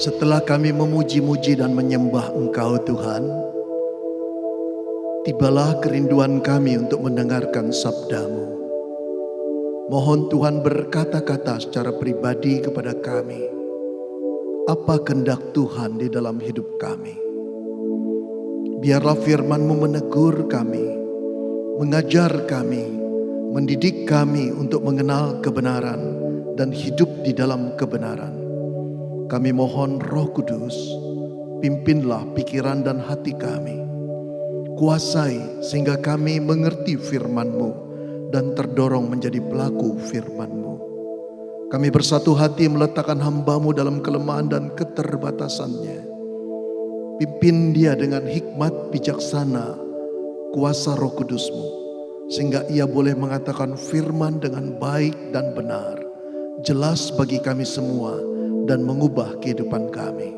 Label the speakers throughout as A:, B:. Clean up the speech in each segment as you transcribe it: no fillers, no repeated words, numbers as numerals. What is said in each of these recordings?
A: Setelah kami memuji-muji dan menyembah Engkau Tuhan, tibalah kerinduan kami untuk mendengarkan sabda-Mu. Mohon Tuhan berkata-kata secara pribadi kepada kami. Apa kehendak Tuhan di dalam hidup kami? Biarlah firman-Mu menegur kami, mengajar kami, mendidik kami untuk mengenal kebenaran dan hidup di dalam kebenaran. Kami mohon Roh Kudus, pimpinlah pikiran dan hati kami. Kuasai sehingga kami mengerti firman-Mu dan terdorong menjadi pelaku firman-Mu. Kami bersatu hati meletakkan hamba-Mu dalam kelemahan dan keterbatasannya. Pimpin dia dengan hikmat bijaksana, kuasa Roh Kudus-Mu, sehingga ia boleh mengatakan firman dengan baik dan benar, jelas bagi kami semua dan mengubah kehidupan kami.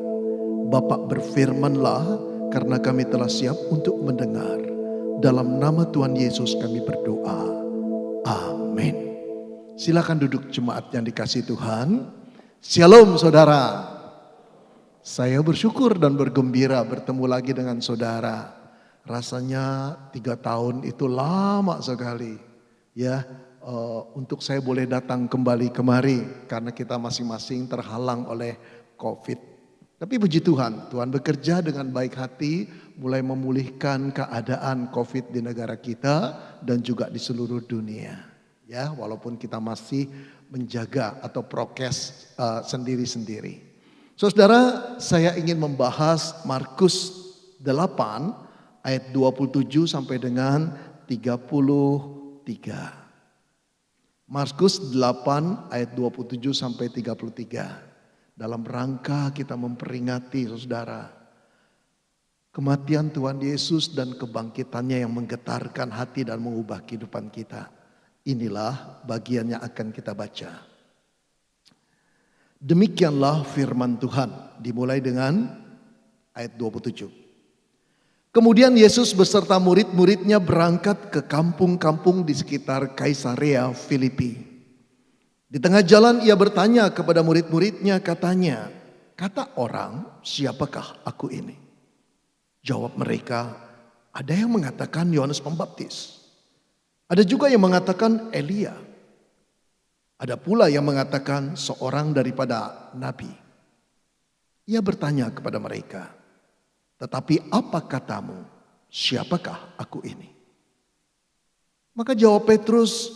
A: Bapak berfirmanlah karena kami telah siap untuk mendengar. Dalam nama Tuhan Yesus kami berdoa. Amin. Silakan duduk jemaat yang dikasihi Tuhan. Shalom saudara. Saya bersyukur dan bergembira bertemu lagi dengan saudara. Rasanya 3 tahun itu lama sekali. Ya, untuk saya boleh datang kembali kemari karena kita masing-masing terhalang oleh COVID. Tapi puji Tuhan, Tuhan bekerja dengan baik hati mulai memulihkan keadaan COVID di negara kita dan juga di seluruh dunia. Ya, walaupun kita masih menjaga atau prokes sendiri-sendiri. Saudara, saya ingin membahas Markus 8 ayat 27 sampai dengan 33. Markus 8 ayat 27 sampai 33. Dalam rangka kita memperingati saudara, kematian Tuhan Yesus dan kebangkitannya yang menggetarkan hati dan mengubah kehidupan kita. Inilah bagian yang akan kita baca. Demikianlah firman Tuhan, dimulai dengan ayat 27. Kemudian Yesus beserta murid-muridnya berangkat ke kampung-kampung di sekitar Kaisarea Filipi. Di tengah jalan ia bertanya kepada murid-muridnya, katanya, kata orang, siapakah aku ini? Jawab mereka, ada yang mengatakan Yohanes Pembaptis. Ada juga yang mengatakan Elia. Ada pula yang mengatakan seorang daripada nabi. Ia bertanya kepada mereka, tetapi apa katamu, siapakah aku ini? Maka jawab Petrus,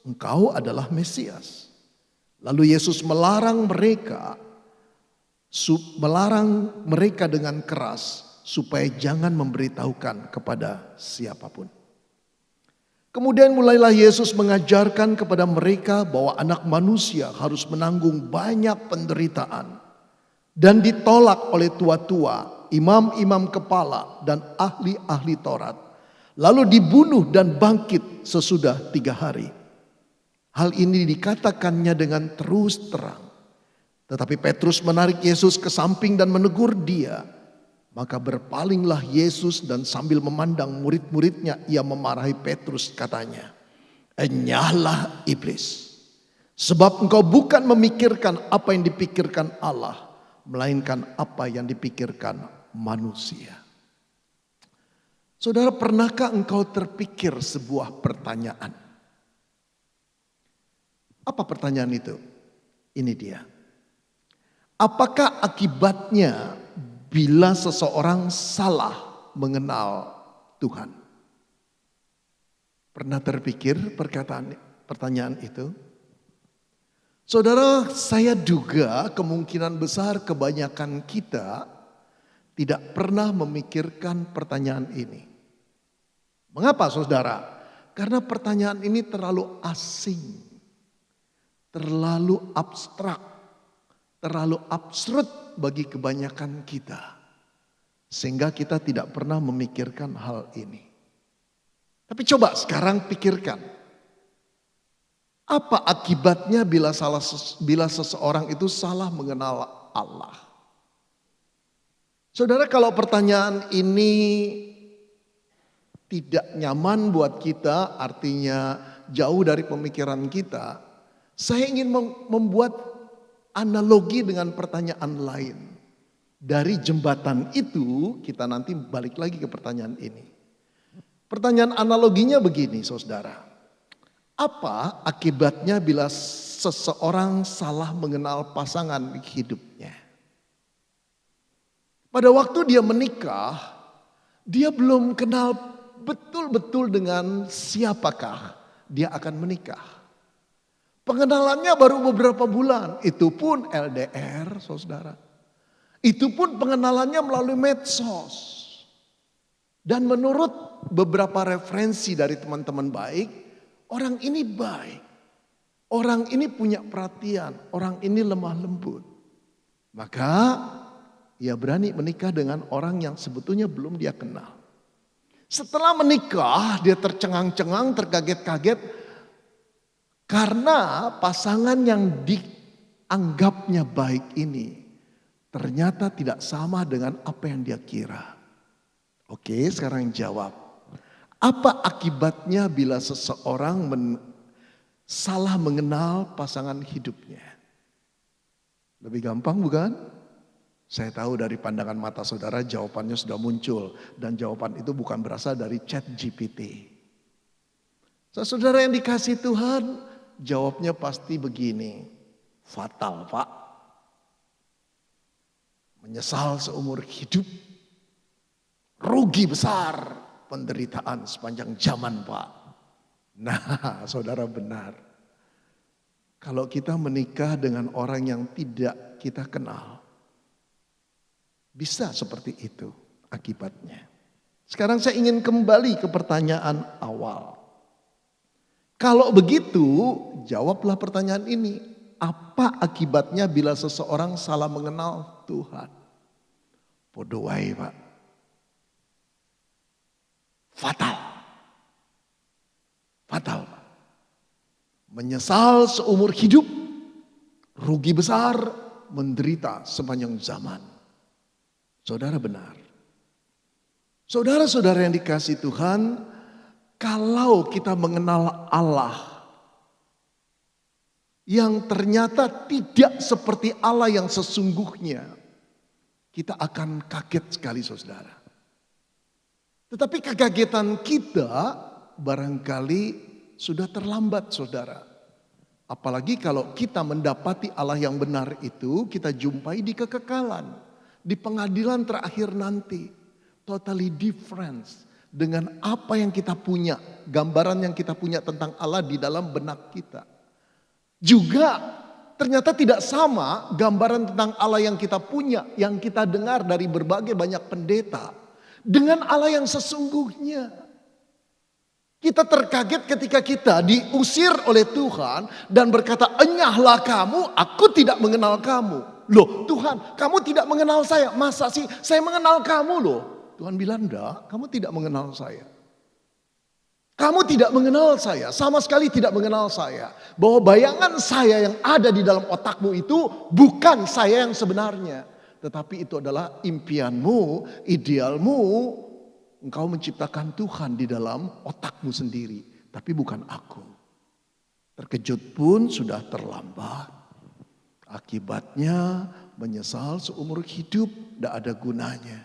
A: engkau adalah Mesias. Lalu Yesus melarang mereka dengan keras supaya jangan memberitahukan kepada siapapun. Kemudian mulailah Yesus mengajarkan kepada mereka bahwa anak manusia harus menanggung banyak penderitaan dan ditolak oleh tua-tua, imam-imam kepala dan ahli-ahli Taurat, lalu dibunuh dan bangkit sesudah 3 hari. Hal ini dikatakannya dengan terus terang. Tetapi Petrus menarik Yesus ke samping dan menegur dia. Maka berpalinglah Yesus dan sambil memandang murid-muridnya ia memarahi Petrus, katanya, enyahlah iblis. Sebab engkau bukan memikirkan apa yang dipikirkan Allah, melainkan apa yang dipikirkan manusia. Saudara, pernahkah engkau terpikir sebuah pertanyaan? Apa pertanyaan itu? Ini dia. Apakah akibatnya bila seseorang salah mengenal Tuhan? Pernah terpikir pertanyaan itu? Saudara, saya duga kemungkinan besar kebanyakan kita tidak pernah memikirkan pertanyaan ini. Mengapa saudara? Karena pertanyaan ini terlalu asing, terlalu abstrak, terlalu absurd bagi kebanyakan kita. Sehingga kita tidak pernah memikirkan hal ini. Tapi coba sekarang pikirkan. Apa akibatnya bila seseorang itu salah mengenal Allah? Saudara, kalau pertanyaan ini tidak nyaman buat kita, artinya jauh dari pemikiran kita, saya ingin membuat analogi dengan pertanyaan lain. Dari jembatan itu kita nanti balik lagi ke pertanyaan ini. Pertanyaan analoginya begini saudara. Apa akibatnya bila seseorang salah mengenal pasangan hidupnya? Pada waktu dia menikah, dia belum kenal betul-betul dengan siapakah dia akan menikah. Pengenalannya baru beberapa bulan, itu pun LDR saudara. Itu pun pengenalannya melalui medsos. Dan menurut beberapa referensi dari teman-teman baik, orang ini baik. Orang ini punya perhatian, orang ini lemah lembut. Maka ia berani menikah dengan orang yang sebetulnya belum dia kenal. Setelah menikah dia tercengang-cengang, terkaget-kaget. Karena pasangan yang dianggapnya baik ini ternyata tidak sama dengan apa yang dia kira. Oke, sekarang jawab. Apa akibatnya bila seseorang salah mengenal pasangan hidupnya? Lebih gampang bukan? Saya tahu dari pandangan mata saudara jawabannya sudah muncul. Dan jawaban itu bukan berasal dari ChatGPT. Saudara yang dikasih Tuhan, jawabnya pasti begini. Fatal, Pak. Menyesal seumur hidup. Rugi besar. Penderitaan sepanjang zaman, Pak. Nah, saudara benar. Kalau kita menikah dengan orang yang tidak kita kenal. Bisa seperti itu akibatnya. Sekarang saya ingin kembali ke pertanyaan awal. Kalau begitu, jawablah pertanyaan ini. Apa akibatnya bila seseorang salah mengenal Tuhan? Podo wae, Pak. Fatal. Fatal, Pak. Menyesal seumur hidup, rugi besar, menderita sepanjang zaman. Saudara benar. Saudara-saudara yang dikasihi Tuhan, kalau kita mengenal Allah yang ternyata tidak seperti Allah yang sesungguhnya, kita akan kaget sekali saudara. Tetapi kekagetan kita barangkali sudah terlambat saudara. Apalagi kalau kita mendapati Allah yang benar itu kita jumpai di kekekalan. Di pengadilan terakhir nanti. Totally different dengan apa yang kita punya. Gambaran yang kita punya tentang Allah di dalam benak kita. Juga ternyata tidak sama gambaran tentang Allah yang kita punya. Yang kita dengar dari berbagai banyak pendeta. Dengan Allah yang sesungguhnya. Kita terkaget ketika kita diusir oleh Tuhan. Dan berkata, enyahlah kamu, aku tidak mengenal kamu. Loh Tuhan, kamu tidak mengenal saya. Masa sih saya mengenal kamu loh. Tuhan bilang, enggak, kamu tidak mengenal saya. Kamu tidak mengenal saya, sama sekali tidak mengenal saya. Bahwa bayangan saya yang ada di dalam otakmu itu bukan saya yang sebenarnya. Tetapi itu adalah impianmu, idealmu. Engkau menciptakan Tuhan di dalam otakmu sendiri. Tapi bukan aku. Terkejut pun sudah terlambat. Akibatnya menyesal seumur hidup tidak ada gunanya.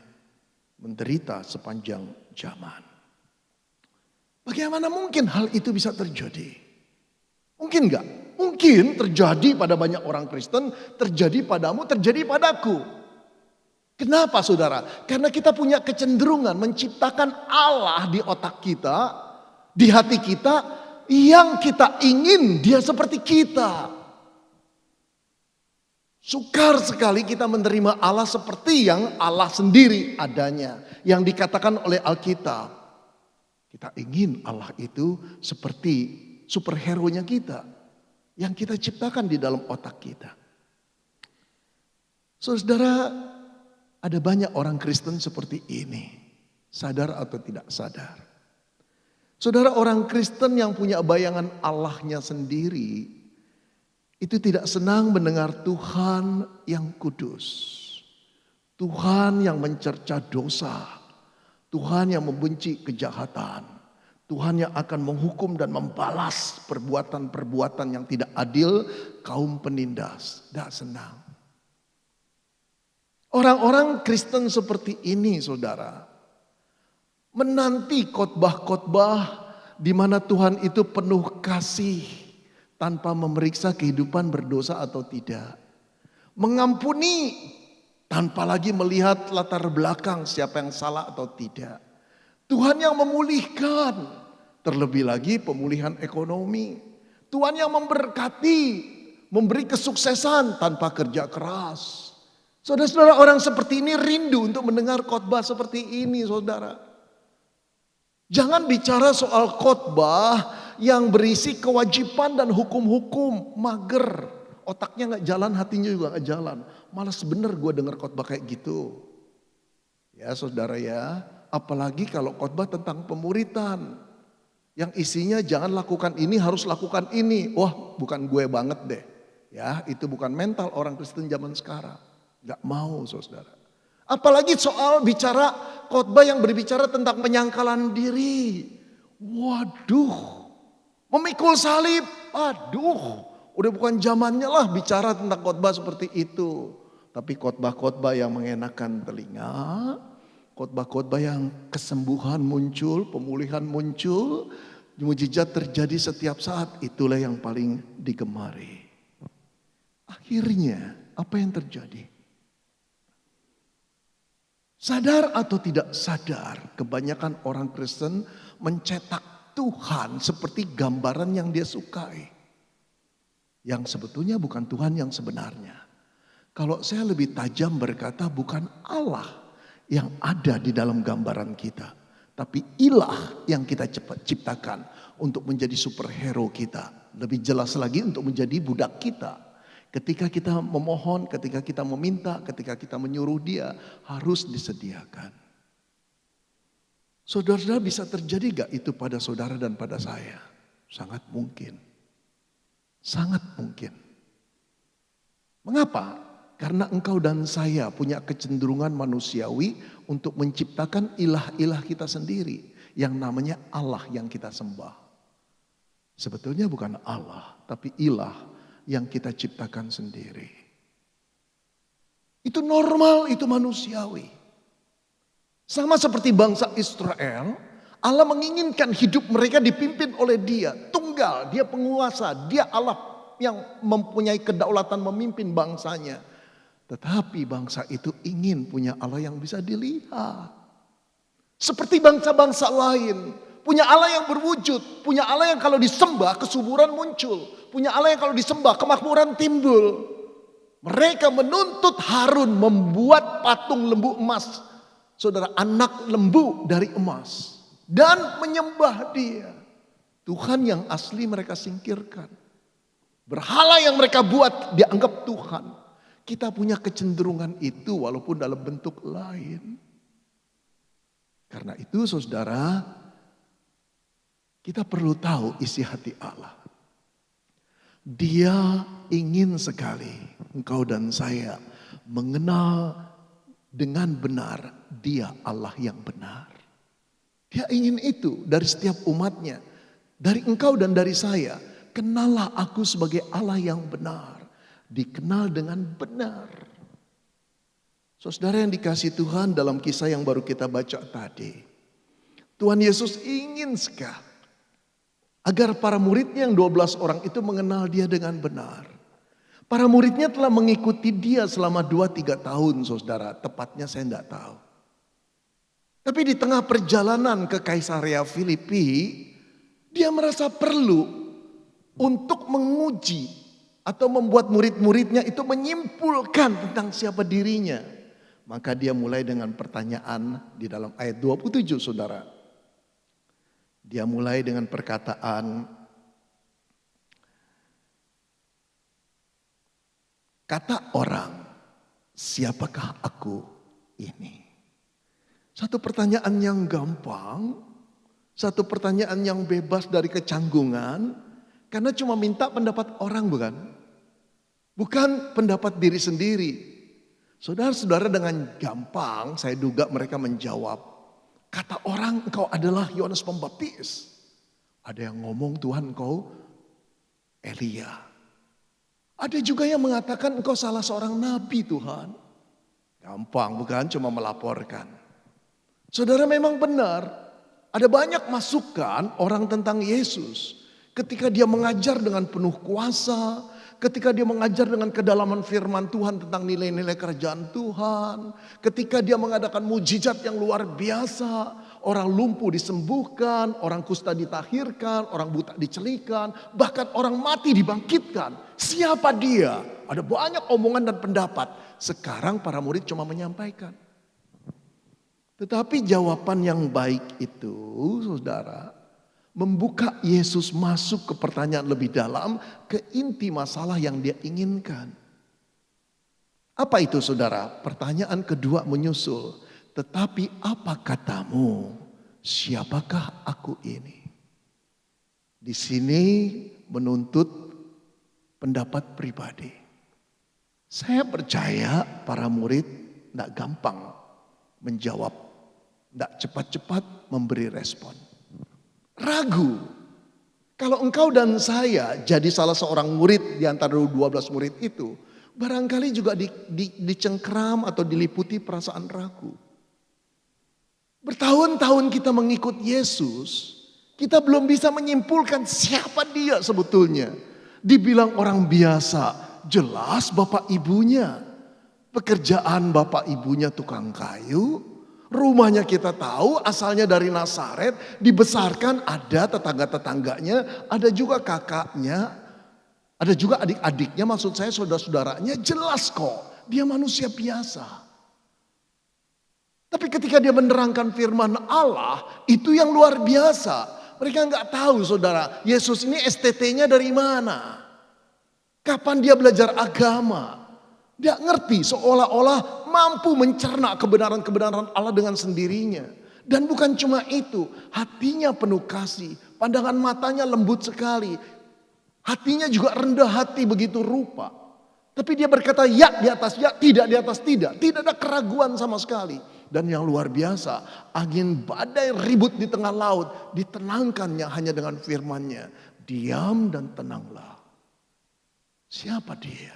A: Menderita sepanjang zaman. Bagaimana mungkin hal itu bisa terjadi? Mungkin enggak? Mungkin terjadi pada banyak orang Kristen, terjadi padamu, terjadi padaku. Kenapa saudara? Karena kita punya kecenderungan menciptakan Allah di otak kita, di hati kita, yang kita ingin dia seperti kita. Sukar sekali kita menerima Allah seperti yang Allah sendiri adanya. Yang dikatakan oleh Alkitab. Kita ingin Allah itu seperti superhero-nya kita. Yang kita ciptakan di dalam otak kita. Saudara, ada banyak orang Kristen seperti ini. Sadar atau tidak sadar. Saudara, orang Kristen yang punya bayangan Allahnya sendiri. Itu tidak senang mendengar Tuhan yang kudus. Tuhan yang mencerca dosa. Tuhan yang membenci kejahatan. Tuhan yang akan menghukum dan membalas perbuatan-perbuatan yang tidak adil kaum penindas. Tidak senang. Orang-orang Kristen seperti ini, saudara, menanti khotbah-khotbah di mana Tuhan itu penuh kasih tanpa memeriksa kehidupan berdosa atau tidak. Mengampuni tanpa lagi melihat latar belakang siapa yang salah atau tidak. Tuhan yang memulihkan, terlebih lagi pemulihan ekonomi. Tuhan yang memberkati, memberi kesuksesan tanpa kerja keras. Saudara-saudara, orang seperti ini rindu untuk mendengar khotbah seperti ini, saudara. Jangan bicara soal khotbah yang berisi kewajiban dan hukum-hukum, mager. Otaknya gak jalan, hatinya juga gak jalan. Malas bener gue dengar khotbah kayak gitu. Ya saudara ya, apalagi kalau khotbah tentang pemuritan. Yang isinya jangan lakukan ini, harus lakukan ini. Wah, bukan gue banget deh. Ya, itu bukan mental orang Kristen zaman sekarang. Gak mau, saudara. Apalagi soal bicara khotbah yang berbicara tentang penyangkalan diri. Waduh, memikul salib. Aduh, udah bukan zamannya lah bicara tentang khotbah seperti itu. Tapi khotbah-khotbah yang mengenakan telinga, khotbah-khotbah yang kesembuhan muncul, pemulihan muncul, mujizat terjadi setiap saat, itulah yang paling digemari. Akhirnya apa yang terjadi? Sadar atau tidak sadar, kebanyakan orang Kristen mencetak Tuhan seperti gambaran yang dia sukai. Yang sebetulnya bukan Tuhan yang sebenarnya. Kalau saya lebih tajam berkata, bukan Allah yang ada di dalam gambaran kita. Tapi ilah yang kita ciptakan untuk menjadi superhero kita. Lebih jelas lagi untuk menjadi budak kita. Ketika kita memohon, ketika kita meminta, ketika kita menyuruh dia, harus disediakan. Saudara-saudara, bisa terjadi gak itu pada saudara dan pada saya? Sangat mungkin. Sangat mungkin. Mengapa? Karena engkau dan saya punya kecenderungan manusiawi untuk menciptakan ilah-ilah kita sendiri. Yang namanya Allah yang kita sembah. Sebetulnya bukan Allah, tapi ilah yang kita ciptakan sendiri. Itu normal, itu manusiawi. Sama seperti bangsa Israel, Allah menginginkan hidup mereka dipimpin oleh Dia, tunggal, Dia penguasa, Dia Allah yang mempunyai kedaulatan memimpin bangsanya. Tetapi bangsa itu ingin punya Allah yang bisa dilihat. Seperti bangsa-bangsa lain, punya Allah yang berwujud, punya Allah yang kalau disembah kesuburan muncul. Punya Allah yang kalau disembah kemakmuran timbul. Mereka menuntut Harun membuat patung lembu emas. Saudara, anak lembu dari emas. Dan menyembah dia. Tuhan yang asli mereka singkirkan. Berhala yang mereka buat dianggap Tuhan. Kita punya kecenderungan itu walaupun dalam bentuk lain. Karena itu saudara, kita perlu tahu isi hati Allah. Dia ingin sekali engkau dan saya mengenal dengan benar Dia Allah yang benar. Dia ingin itu dari setiap umatnya. Dari engkau dan dari saya. Kenallah aku sebagai Allah yang benar. Dikenal dengan benar. Saudara yang dikasihi Tuhan, dalam kisah yang baru kita baca tadi. Tuhan Yesus ingin sekali agar para muridnya yang 12 orang itu mengenal dia dengan benar. Para muridnya telah mengikuti dia selama 2-3 tahun, saudara. Tepatnya saya tidak tahu. Tapi di tengah perjalanan ke Kaisarea Filipi, dia merasa perlu untuk menguji atau membuat murid-muridnya itu menyimpulkan tentang siapa dirinya. Maka dia mulai dengan pertanyaan di dalam ayat 27, saudara. Dia mulai dengan perkataan, kata orang, siapakah aku ini? Satu pertanyaan yang gampang, satu pertanyaan yang bebas dari kecanggungan, karena cuma minta pendapat orang bukan? Bukan pendapat diri sendiri. Saudara-saudara, dengan gampang saya duga mereka menjawab. Kata orang, engkau adalah Yohanes Pembaptis. Ada yang ngomong, Tuhan engkau Elia. Ada juga yang mengatakan engkau salah seorang nabi, Tuhan. Gampang bukan? Cuma melaporkan. Saudara, memang benar. Ada banyak masukan orang tentang Yesus. Ketika dia mengajar dengan penuh kuasa. Ketika dia mengajar dengan kedalaman firman Tuhan tentang nilai-nilai kerajaan Tuhan. Ketika dia mengadakan mujizat yang luar biasa. Orang lumpuh disembuhkan, orang kusta ditahirkan, orang buta dicelikan. Bahkan orang mati dibangkitkan. Siapa dia? Ada banyak omongan dan pendapat. Sekarang para murid cuma menyampaikan. Tetapi jawaban yang baik itu, saudara, membuka Yesus masuk ke pertanyaan lebih dalam, ke inti masalah yang dia inginkan. Apa itu, saudara? Pertanyaan kedua menyusul. Tetapi apa katamu? Siapakah aku ini? Di sini menuntut pendapat pribadi. Saya percaya para murid tidak gampang menjawab, tidak cepat-cepat memberi respon. Ragu. Kalau engkau dan saya jadi salah seorang murid di antara 12 murid itu, barangkali juga dicengkram atau diliputi perasaan ragu. Bertahun-tahun kita mengikut Yesus, kita belum bisa menyimpulkan siapa dia sebetulnya. Dibilang orang biasa, jelas bapak ibunya. Pekerjaan bapak ibunya tukang kayu. Rumahnya kita tahu asalnya dari Nazaret. Dibesarkan ada tetangga-tetangganya. Ada juga kakaknya. Ada juga adik-adiknya, maksud saya saudara-saudaranya. Jelas kok dia manusia biasa. Tapi ketika dia menerangkan firman Allah, itu yang luar biasa. Mereka nggak tahu, saudara, Yesus ini STT-nya dari mana. Kapan dia belajar agama. Dia ngerti seolah-olah mampu mencerna kebenaran-kebenaran Allah dengan sendirinya. Dan bukan cuma itu, hatinya penuh kasih. Pandangan matanya lembut sekali. Hatinya juga rendah hati begitu rupa. Tapi dia berkata ya di atas ya, tidak di atas tidak. Tidak ada keraguan sama sekali. Dan yang luar biasa, angin badai ribut di tengah laut, ditenangkannya hanya dengan firman-Nya. Diam dan tenanglah. Siapa dia?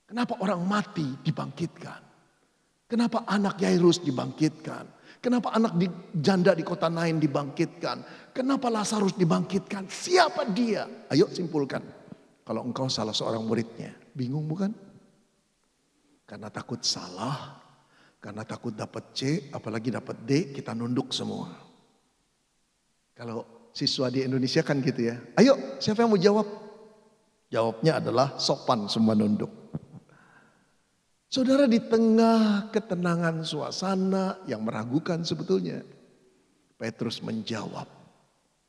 A: Kenapa orang mati dibangkitkan? Kenapa anak Yairus dibangkitkan? Kenapa anak janda di kota Nain dibangkitkan? Kenapa Lazarus dibangkitkan? Siapa dia? Ayo simpulkan. Kalau engkau salah seorang muridnya, bingung bukan? Karena takut salah, karena takut dapat C, apalagi dapat D, kita nunduk semua. Kalau siswa di Indonesia kan gitu ya. Ayo, siapa yang mau jawab? Jawabnya adalah sopan, semua nunduk. Saudara, di tengah ketenangan suasana yang meragukan sebetulnya, Petrus menjawab.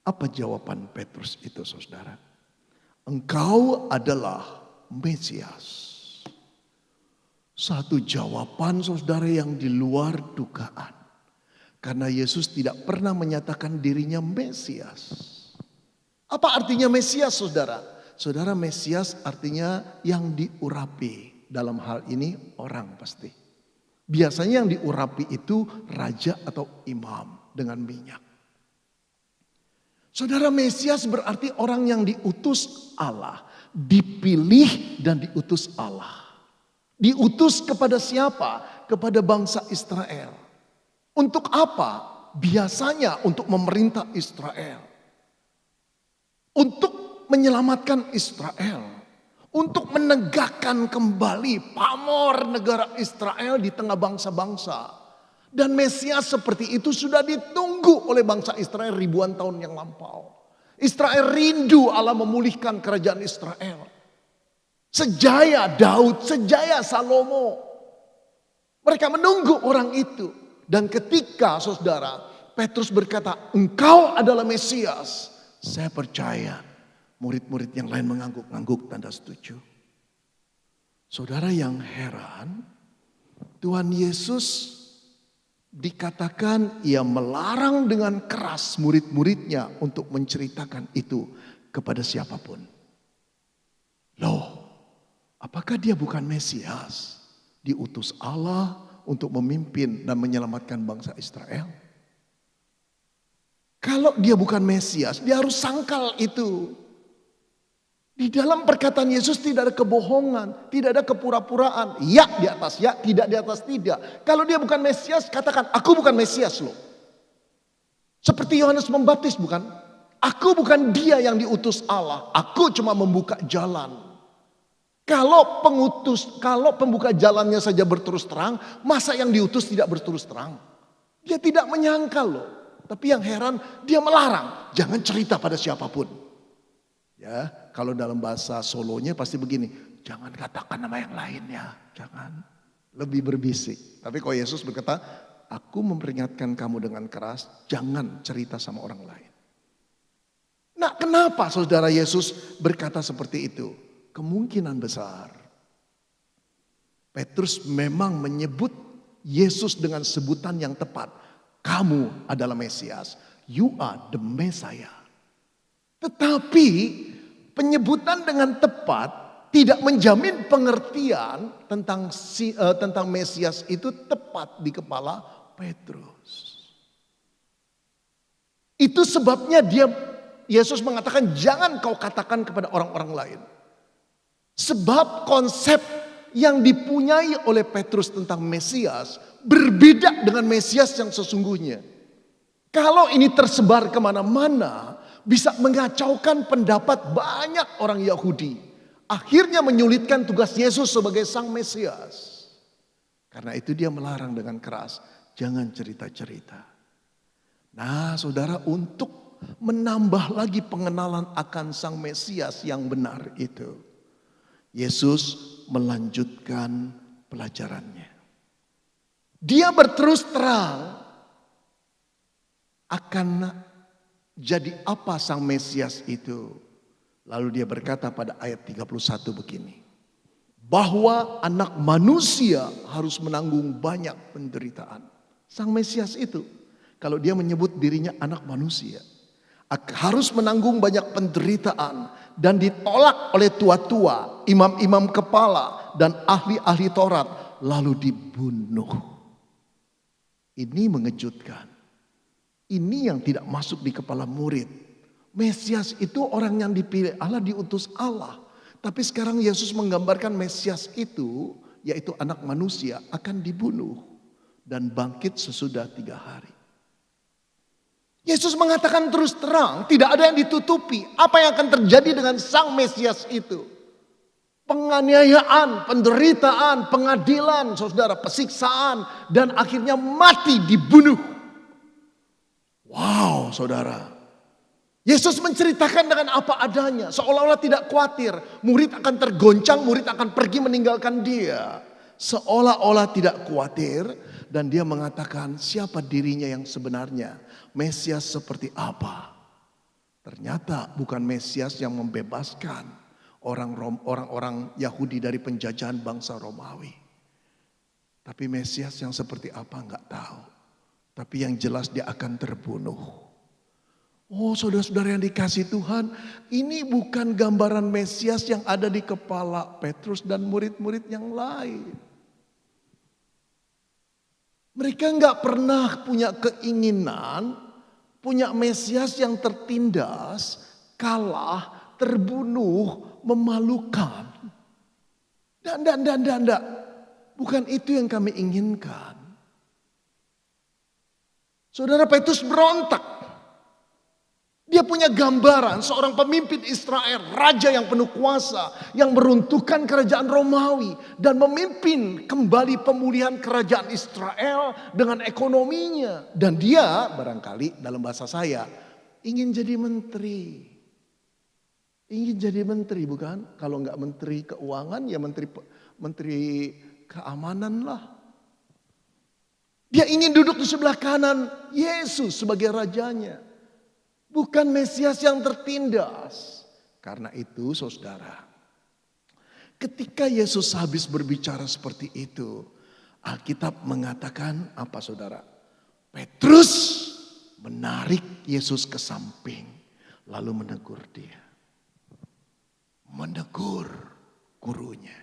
A: Apa jawaban Petrus itu, saudara? Engkau adalah Mesias. Satu jawaban, saudara, yang di luar dugaan. Karena Yesus tidak pernah menyatakan dirinya Mesias. Apa artinya Mesias, saudara? Saudara, Mesias artinya yang diurapi. Dalam hal ini orang pasti. Biasanya yang diurapi itu raja atau imam dengan minyak. Saudara, Mesias berarti orang yang diutus Allah. Dipilih dan diutus Allah. Diutus kepada siapa? Kepada bangsa Israel. Untuk apa? Biasanya untuk memerintah Israel. Untuk menyelamatkan Israel. Untuk menegakkan kembali pamor negara Israel di tengah bangsa-bangsa. Dan Mesias seperti itu sudah ditunggu oleh bangsa Israel ribuan tahun yang lampau. Israel rindu Allah memulihkan kerajaan Israel. Sejaya Daud, sejaya Salomo. Mereka menunggu orang itu. Dan ketika, saudara, Petrus berkata, engkau adalah Mesias. Saya percaya murid-murid yang lain mengangguk-angguk tanda setuju. Saudara, yang heran, Tuhan Yesus dikatakan ia melarang dengan keras murid-muridnya untuk menceritakan itu kepada siapapun. Loh, apakah dia bukan Mesias? Diutus Allah untuk memimpin dan menyelamatkan bangsa Israel? Kalau dia bukan Mesias, dia harus sangkal itu. Di dalam perkataan Yesus tidak ada kebohongan, tidak ada kepura-puraan. Ya di atas ya, tidak di atas tidak. Kalau dia bukan Mesias, katakan aku bukan Mesias loh. Seperti Yohanes Pembaptis bukan? Aku bukan dia yang diutus Allah, aku cuma membuka jalan. Kalau pembuka jalannya saja berterus terang, masa yang diutus tidak berterus terang? Dia tidak menyangkal loh. Tapi yang heran dia melarang, jangan cerita pada siapapun. Ya, kalau dalam bahasa Solonya pasti begini, jangan katakan nama yang lainnya, jangan. Lebih berbisik. Tapi kalau Yesus berkata, aku memperingatkan kamu dengan keras, jangan cerita sama orang lain. Nah, kenapa saudara Yesus berkata seperti itu? Kemungkinan besar Petrus memang menyebut Yesus dengan sebutan yang tepat. Kamu adalah Mesias. You are the Messiah. Tetapi penyebutan dengan tepat tidak menjamin pengertian tentang Mesias itu tepat di kepala Petrus. Itu sebabnya Yesus mengatakan jangan kau katakan kepada orang-orang lain. Sebab konsep yang dipunyai oleh Petrus tentang Mesias berbeda dengan Mesias yang sesungguhnya. Kalau ini tersebar kemana-mana, bisa mengacaukan pendapat banyak orang Yahudi. Akhirnya menyulitkan tugas Yesus sebagai sang Mesias. Karena itu dia melarang dengan keras, jangan cerita-cerita. Nah saudara, untuk menambah lagi pengenalan akan sang Mesias yang benar itu, Yesus melanjutkan pelajarannya. Dia berterus terang akan jadi apa sang Mesias itu. Lalu dia berkata pada ayat 31 begini. Bahwa anak manusia harus menanggung banyak penderitaan. Sang Mesias itu, kalau dia menyebut dirinya anak manusia, harus menanggung banyak penderitaan dan ditolak oleh tua-tua, imam-imam kepala dan ahli-ahli Taurat, lalu dibunuh. Ini mengejutkan. Ini yang tidak masuk di kepala murid. Mesias itu orang yang dipilih Allah, diutus Allah. Tapi sekarang Yesus menggambarkan Mesias itu, yaitu anak manusia, akan dibunuh dan bangkit sesudah 3 hari. Yesus mengatakan terus terang, tidak ada yang ditutupi. Apa yang akan terjadi dengan sang Mesias itu? Penganiayaan, penderitaan, pengadilan, saudara, pesiksaan, dan akhirnya mati, dibunuh. Wow, saudara. Yesus menceritakan dengan apa adanya, seolah-olah tidak khawatir. Murid akan tergoncang, murid akan pergi meninggalkan dia. Seolah-olah tidak khawatir, dan dia mengatakan siapa dirinya yang sebenarnya. Mesias seperti apa? Ternyata bukan Mesias yang membebaskan orang-orang Yahudi dari penjajahan bangsa Romawi. Tapi Mesias yang seperti apa enggak tahu. Tapi yang jelas dia akan terbunuh. Oh saudara-saudara yang dikasih Tuhan, ini bukan gambaran Mesias yang ada di kepala Petrus dan murid-murid yang lain. Mereka enggak pernah punya keinginan, punya Mesias yang tertindas, kalah, terbunuh, memalukan. Dan. Bukan itu yang kami inginkan. Saudara, Petrus berontak. Dia punya gambaran seorang pemimpin Israel, raja yang penuh kuasa, yang meruntuhkan kerajaan Romawi dan memimpin kembali pemulihan kerajaan Israel dengan ekonominya. Dan dia barangkali dalam bahasa saya ingin jadi menteri. Ingin jadi menteri, bukan? Kalau enggak menteri keuangan ya menteri keamanan lah. Dia ingin duduk di sebelah kanan Yesus sebagai rajanya. Bukan Mesias yang tertindas. Karena itu saudara, ketika Yesus habis berbicara seperti itu, Alkitab mengatakan apa saudara? Petrus menarik Yesus ke samping lalu menegur dia. Menegur gurunya.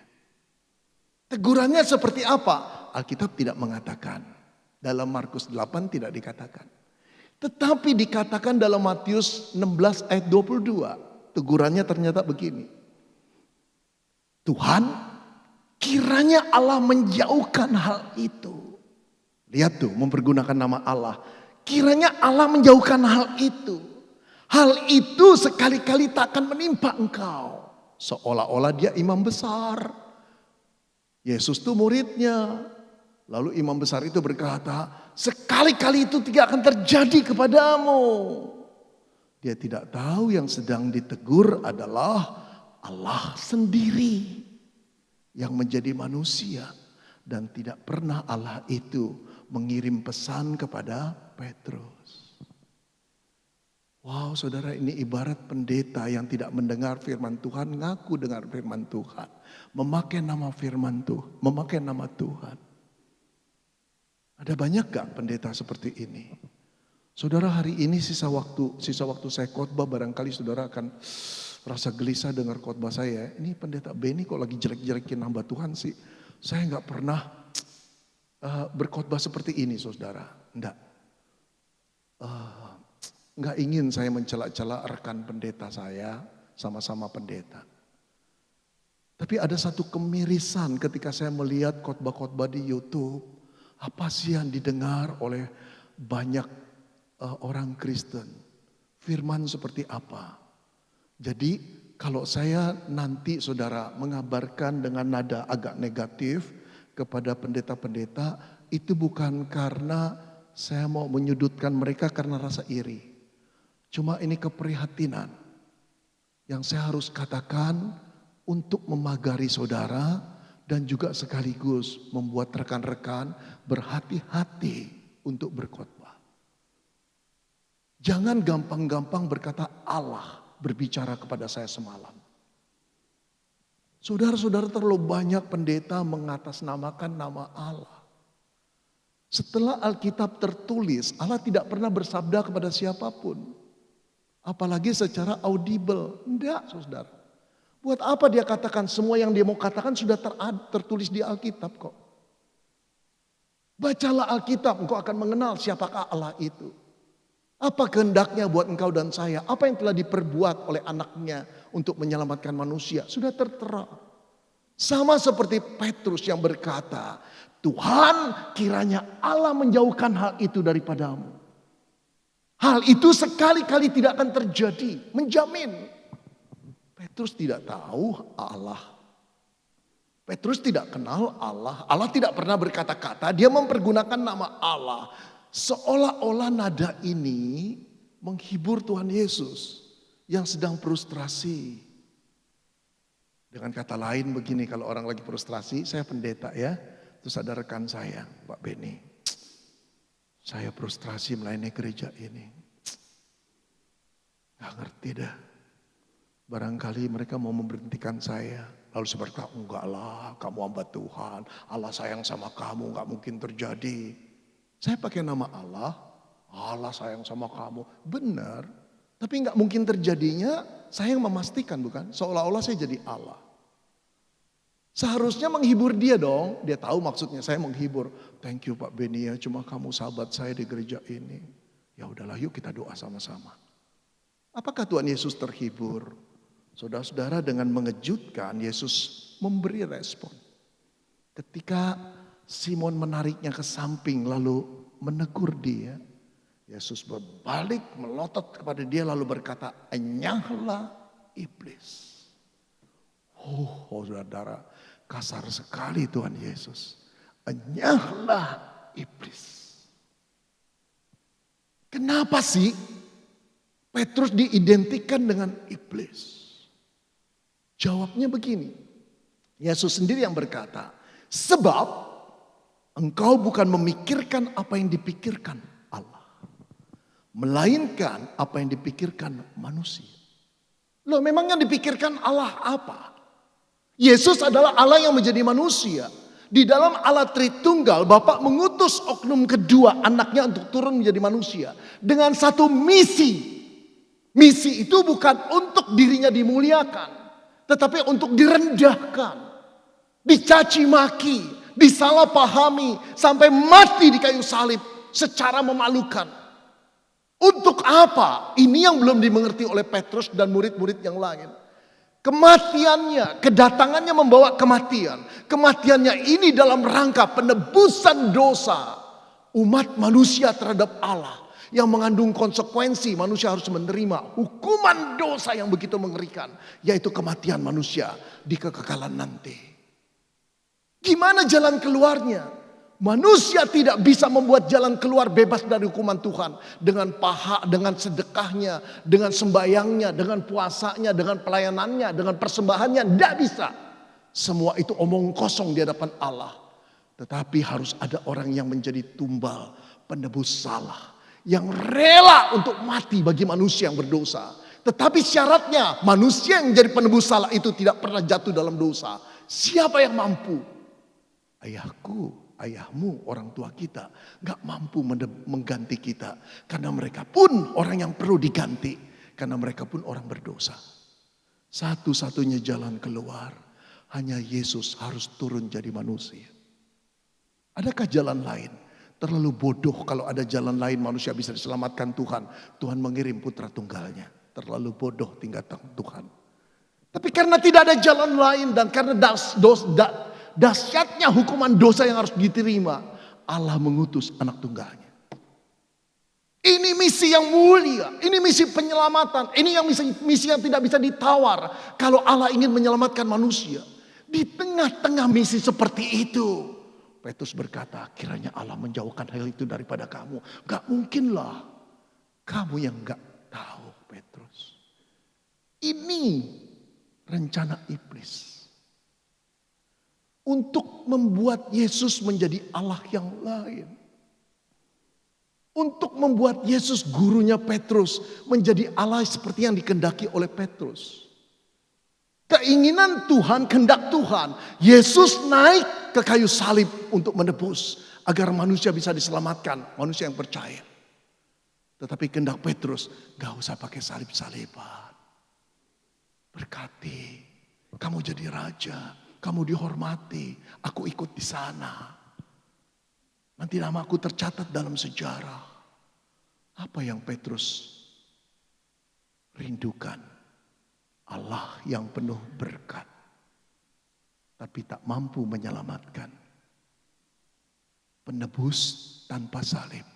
A: Tegurannya seperti apa? Alkitab tidak mengatakan. Dalam Markus 8 tidak dikatakan. Tetapi dikatakan dalam Matius 16 ayat 22. Tegurannya ternyata begini. Tuhan, kiranya Allah menjauhkan hal itu. Lihat tuh, mempergunakan nama Allah. Kiranya Allah menjauhkan hal itu. Hal itu sekali-kali tak akan menimpa engkau. Seolah-olah dia imam besar. Yesus tuh muridnya. Lalu imam besar itu berkata, sekali-kali itu tidak akan terjadi kepadamu. Dia tidak tahu yang sedang ditegur adalah Allah sendiri yang menjadi manusia. Dan tidak pernah Allah itu mengirim pesan kepada Petrus. Wow, saudara, ini ibarat pendeta yang tidak mendengar firman Tuhan, ngaku dengar firman Tuhan. Memakai nama firman Tuhan, memakai nama Tuhan. Ada banyak gak pendeta seperti ini? Saudara, hari ini sisa waktu saya khotbah, barangkali saudara akan rasa gelisah dengar khotbah saya. Ini pendeta Benny kok lagi jelek-jelekin hamba Tuhan sih. Saya gak pernah berkhotbah seperti ini, saudara. Enggak. Enggak ingin saya mencela-cela rekan pendeta saya, sama-sama pendeta. Tapi ada satu kemirisan ketika saya melihat khotbah-khotbah di YouTube. Apa sih yang didengar oleh banyak orang Kristen? Firman seperti apa? Jadi kalau saya nanti saudara mengabarkan dengan nada agak negatif kepada pendeta-pendeta, itu bukan karena saya mau menyudutkan mereka karena rasa iri. Cuma ini keprihatinan yang saya harus katakan untuk memagari saudara dan juga sekaligus membuat rekan-rekan berhati-hati untuk berkhotbah. Jangan gampang-gampang berkata Allah berbicara kepada saya semalam. Saudara-saudara, terlalu banyak pendeta mengatasnamakan nama Allah. Setelah Alkitab tertulis, Allah tidak pernah bersabda kepada siapapun. Apalagi secara audible. Enggak, saudara. Buat apa dia katakan? Semua yang dia mau katakan sudah tertulis di Alkitab kok. Bacalah Alkitab, engkau akan mengenal siapakah Allah itu. Apa kehendaknya buat engkau dan saya? Apa yang telah diperbuat oleh anaknya untuk menyelamatkan manusia? Sudah tertera. Sama seperti Petrus yang berkata, Tuhan, kiranya Allah menjauhkan hal itu daripadamu. Hal itu sekali-kali tidak akan terjadi, menjamin. Petrus tidak tahu Allah. Petrus tidak kenal Allah. Allah tidak pernah berkata-kata, dia mempergunakan nama Allah. Seolah-olah nada ini menghibur Tuhan Yesus yang sedang frustrasi. Dengan kata lain begini, kalau orang lagi frustrasi, saya pendeta ya. Terus ada rekan saya, Pak Benny. Saya frustrasi melayani gereja ini. Gak ngerti dah. Barangkali mereka mau memberhentikan saya. Lalu saya berkata, enggak lah, kamu hamba Tuhan. Allah sayang sama kamu, gak mungkin terjadi. Saya pakai nama Allah. Allah sayang sama kamu. Benar. Tapi gak mungkin terjadinya, saya yang memastikan bukan? Seolah-olah saya jadi Allah. Seharusnya menghibur dia dong. Dia tahu maksudnya saya menghibur. Thank you Pak Benny ya, cuma kamu sahabat saya di gereja ini. Ya udahlah, yuk kita doa sama-sama. Apakah Tuhan Yesus terhibur? Saudara-saudara, dengan mengejutkan Yesus memberi respon. Ketika Simon menariknya ke samping lalu menegur dia, Yesus berbalik melotot kepada dia lalu berkata, enyahlah iblis. Oh saudara, kasar sekali Tuhan Yesus. Enyahlah iblis. Kenapa sih Petrus diidentikan dengan iblis? Jawabnya begini. Yesus sendiri yang berkata, sebab engkau bukan memikirkan apa yang dipikirkan Allah, melainkan apa yang dipikirkan manusia. Loh, memang yang dipikirkan Allah apa? Yesus adalah Allah yang menjadi manusia. Di dalam Allah Tritunggal, Bapa mengutus oknum kedua anaknya untuk turun menjadi manusia. Dengan satu misi. Misi itu bukan untuk dirinya dimuliakan. Tetapi untuk direndahkan. Dicaci maki. Disalahpahami. Sampai mati di kayu salib. Secara memalukan. Untuk apa? Ini yang belum dimengerti oleh Petrus dan murid-murid yang lain. Kematiannya, kedatangannya membawa kematian. Kematiannya ini dalam rangka penebusan dosa umat manusia terhadap Allah. Yang mengandung konsekuensi manusia harus menerima hukuman dosa yang begitu mengerikan. Yaitu kematian manusia di kekekalan nanti. Gimana jalan keluarnya? Manusia tidak bisa membuat jalan keluar bebas dari hukuman Tuhan. Dengan dengan sedekahnya, dengan sembayangnya, dengan puasanya, dengan pelayanannya, dengan persembahannya. Tidak bisa. Semua itu omong kosong di hadapan Allah. Tetapi harus ada orang yang menjadi tumbal penebus salah. Yang rela untuk mati bagi manusia yang berdosa. Tetapi syaratnya manusia yang menjadi penebus salah itu tidak pernah jatuh dalam dosa. Siapa yang mampu? Ayahku. Ayahmu, orang tua kita gak mampu mengganti kita. Karena mereka pun orang yang perlu diganti. Karena mereka pun orang berdosa. Satu-satunya jalan keluar hanya Yesus harus turun jadi manusia. Adakah jalan lain? Terlalu bodoh kalau ada jalan lain manusia bisa diselamatkan Tuhan. Tuhan mengirim putra tunggalnya. Terlalu bodoh tingkatan Tuhan. Tapi karena tidak ada jalan lain dan karena dahsyatnya hukuman dosa yang harus diterima, Allah mengutus anak tunggalnya. Ini misi yang mulia, ini misi penyelamatan, ini yang misi yang tidak bisa ditawar kalau Allah ingin menyelamatkan manusia. Di tengah-tengah misi seperti itu, Petrus berkata, kiranya Allah menjauhkan hal itu daripada kamu. Gak mungkinlah, kamu yang gak tahu Petrus. Ini rencana iblis. Untuk membuat Yesus menjadi Allah yang lain. Untuk membuat Yesus gurunya Petrus menjadi Allah seperti yang dikehendaki oleh Petrus. Keinginan Tuhan, kehendak Tuhan. Yesus naik ke kayu salib untuk menebus. Agar manusia bisa diselamatkan. Manusia yang percaya. Tetapi kehendak Petrus, gak usah pakai salib-saliban. Berkati, kamu jadi raja. Kamu dihormati, aku ikut di sana. Nanti nama aku tercatat dalam sejarah. Apa yang Petrus rindukan? Allah yang penuh berkat. Tapi tak mampu menyelamatkan. Penebus tanpa salib.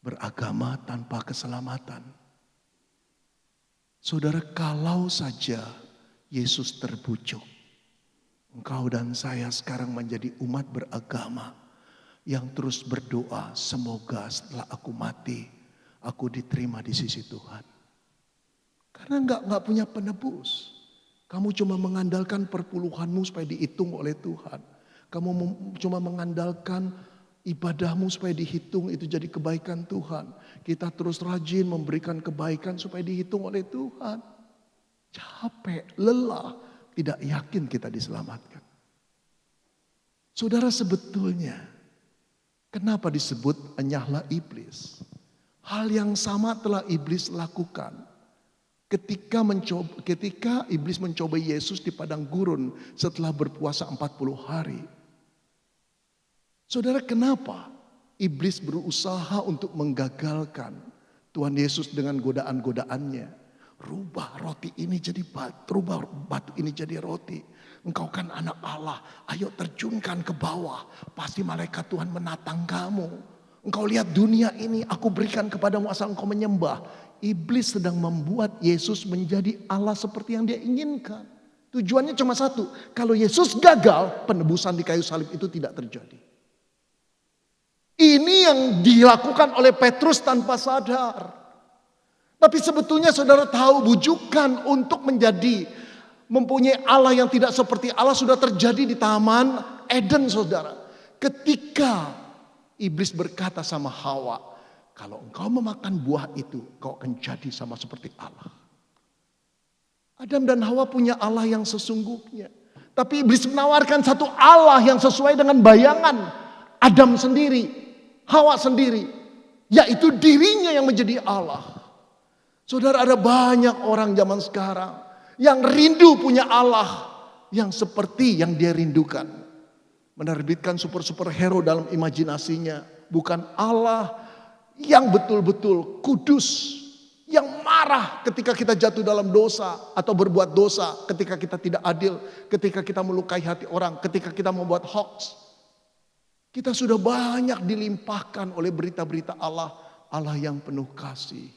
A: Beragama tanpa keselamatan. Saudara, kalau saja Yesus terbujuk. Engkau dan saya sekarang menjadi umat beragama yang terus berdoa, semoga setelah aku mati, aku diterima di sisi Tuhan. Karena enggak punya penebus. Kamu cuma mengandalkan perpuluhanmu supaya dihitung oleh Tuhan. Kamu cuma mengandalkan ibadahmu supaya dihitung itu jadi kebaikan Tuhan. Kita terus rajin memberikan kebaikan supaya dihitung oleh Tuhan. Capek, lelah, tidak yakin kita diselamatkan. Saudara, sebetulnya kenapa disebut enyahlah iblis? Hal yang sama telah iblis lakukan. Ketika iblis mencoba Yesus di padang gurun setelah berpuasa 40 hari. Saudara, kenapa iblis berusaha untuk menggagalkan Tuhan Yesus dengan godaan-godaannya? Rubah roti ini jadi batu, rubah batu ini jadi roti. Engkau kan anak Allah, ayo terjunkan ke bawah. Pasti malaikat Tuhan menatang kamu. Engkau lihat dunia ini, aku berikan kepadamu asal engkau menyembah. Iblis sedang membuat Yesus menjadi Allah seperti yang dia inginkan. Tujuannya cuma satu, kalau Yesus gagal, penebusan di kayu salib itu tidak terjadi. Ini yang dilakukan oleh Petrus tanpa sadar. Tapi sebetulnya saudara tahu bujukan untuk mempunyai Allah yang tidak seperti Allah sudah terjadi di Taman Eden, saudara. Ketika iblis berkata sama Hawa, kalau engkau memakan buah itu, kau akan jadi sama seperti Allah. Adam dan Hawa punya Allah yang sesungguhnya. Tapi iblis menawarkan satu Allah yang sesuai dengan bayangan Adam sendiri, Hawa sendiri. Yaitu dirinya yang menjadi Allah. Saudara, ada banyak orang zaman sekarang yang rindu punya Allah yang seperti yang dia rindukan. Menerbitkan super hero dalam imajinasinya. Bukan Allah yang betul-betul kudus, yang marah ketika kita jatuh dalam dosa atau berbuat dosa, ketika kita tidak adil, ketika kita melukai hati orang, ketika kita membuat hoax. Kita sudah banyak dilimpahkan oleh berita-berita Allah, Allah yang penuh kasih.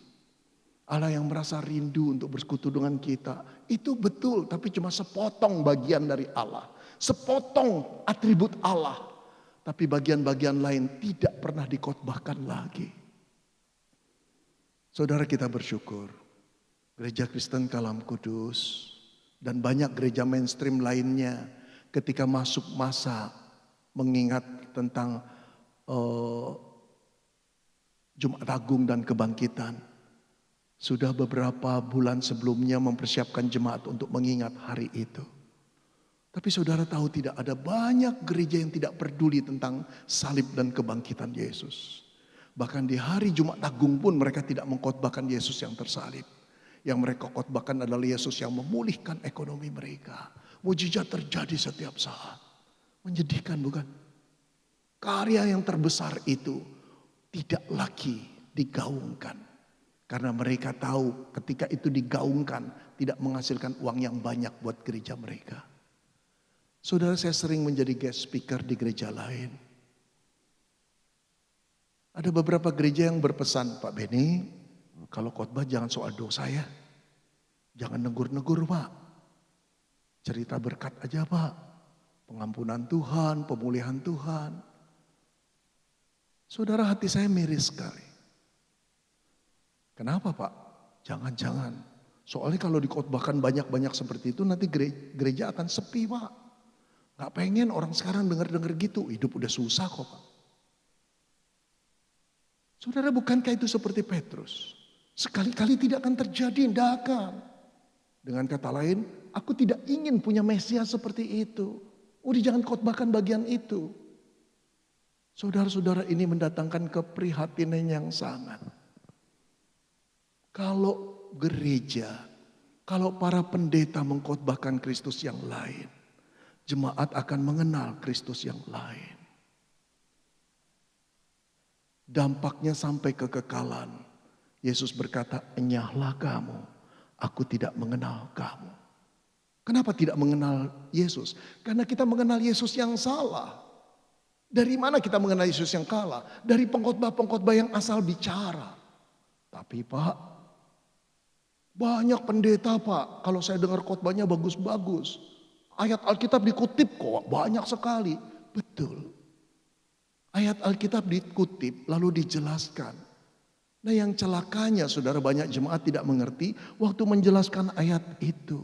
A: Allah yang merasa rindu untuk bersekutu dengan kita. Itu betul, tapi cuma sepotong bagian dari Allah. Sepotong atribut Allah. Tapi bagian-bagian lain tidak pernah dikhotbahkan lagi. Saudara, kita bersyukur. Gereja Kristen Kalam Kudus dan banyak gereja mainstream lainnya ketika masuk masa mengingat tentang Jumat Agung dan kebangkitan. Sudah beberapa bulan sebelumnya mempersiapkan jemaat untuk mengingat hari itu. Tapi saudara tahu tidak, ada banyak gereja yang tidak peduli tentang salib dan kebangkitan Yesus. Bahkan di hari Jumat Agung pun mereka tidak mengkhotbahkan Yesus yang tersalib. Yang mereka khotbahkan adalah Yesus yang memulihkan ekonomi mereka. Mujizat terjadi setiap saat. Menyedihkan bukan? Karya yang terbesar itu tidak lagi digaungkan. Karena mereka tahu ketika itu digaungkan tidak menghasilkan uang yang banyak buat gereja mereka. Saudara, saya sering menjadi guest speaker di gereja lain. Ada beberapa gereja yang berpesan, Pak Beni, kalau khotbah jangan soal dosa ya. Jangan negur-negur Pak. Cerita berkat aja Pak. Pengampunan Tuhan, pemulihan Tuhan. Saudara, hati saya miris sekali. Kenapa Pak? Jangan-jangan. Soalnya kalau dikhotbahkan banyak-banyak seperti itu nanti gereja akan sepi Pak. Gak pengen orang sekarang dengar-dengar gitu. Hidup udah susah kok Pak. Saudara, bukankah itu seperti Petrus? Sekali-kali tidak akan terjadi, tidak akan. Dengan kata lain, aku tidak ingin punya Mesias seperti itu. Udah jangan khotbahkan bagian itu. Saudara-saudara, ini mendatangkan keprihatinan yang sangat. Kalau gereja, kalau para pendeta mengkhotbahkan Kristus yang lain, jemaat akan mengenal Kristus yang lain. Dampaknya sampai kekekalan. Yesus berkata, enyahlah kamu, aku tidak mengenal kamu. Kenapa tidak mengenal Yesus? Karena kita mengenal Yesus yang salah. Dari mana kita mengenal Yesus yang salah? Dari pengkhotbah-pengkhotbah yang asal bicara. Tapi Pak, banyak pendeta Pak, kalau saya dengar khotbahnya bagus-bagus. Ayat Alkitab dikutip kok, banyak sekali. Betul. Ayat Alkitab dikutip lalu dijelaskan. Nah yang celakanya saudara, banyak jemaat tidak mengerti waktu menjelaskan ayat itu.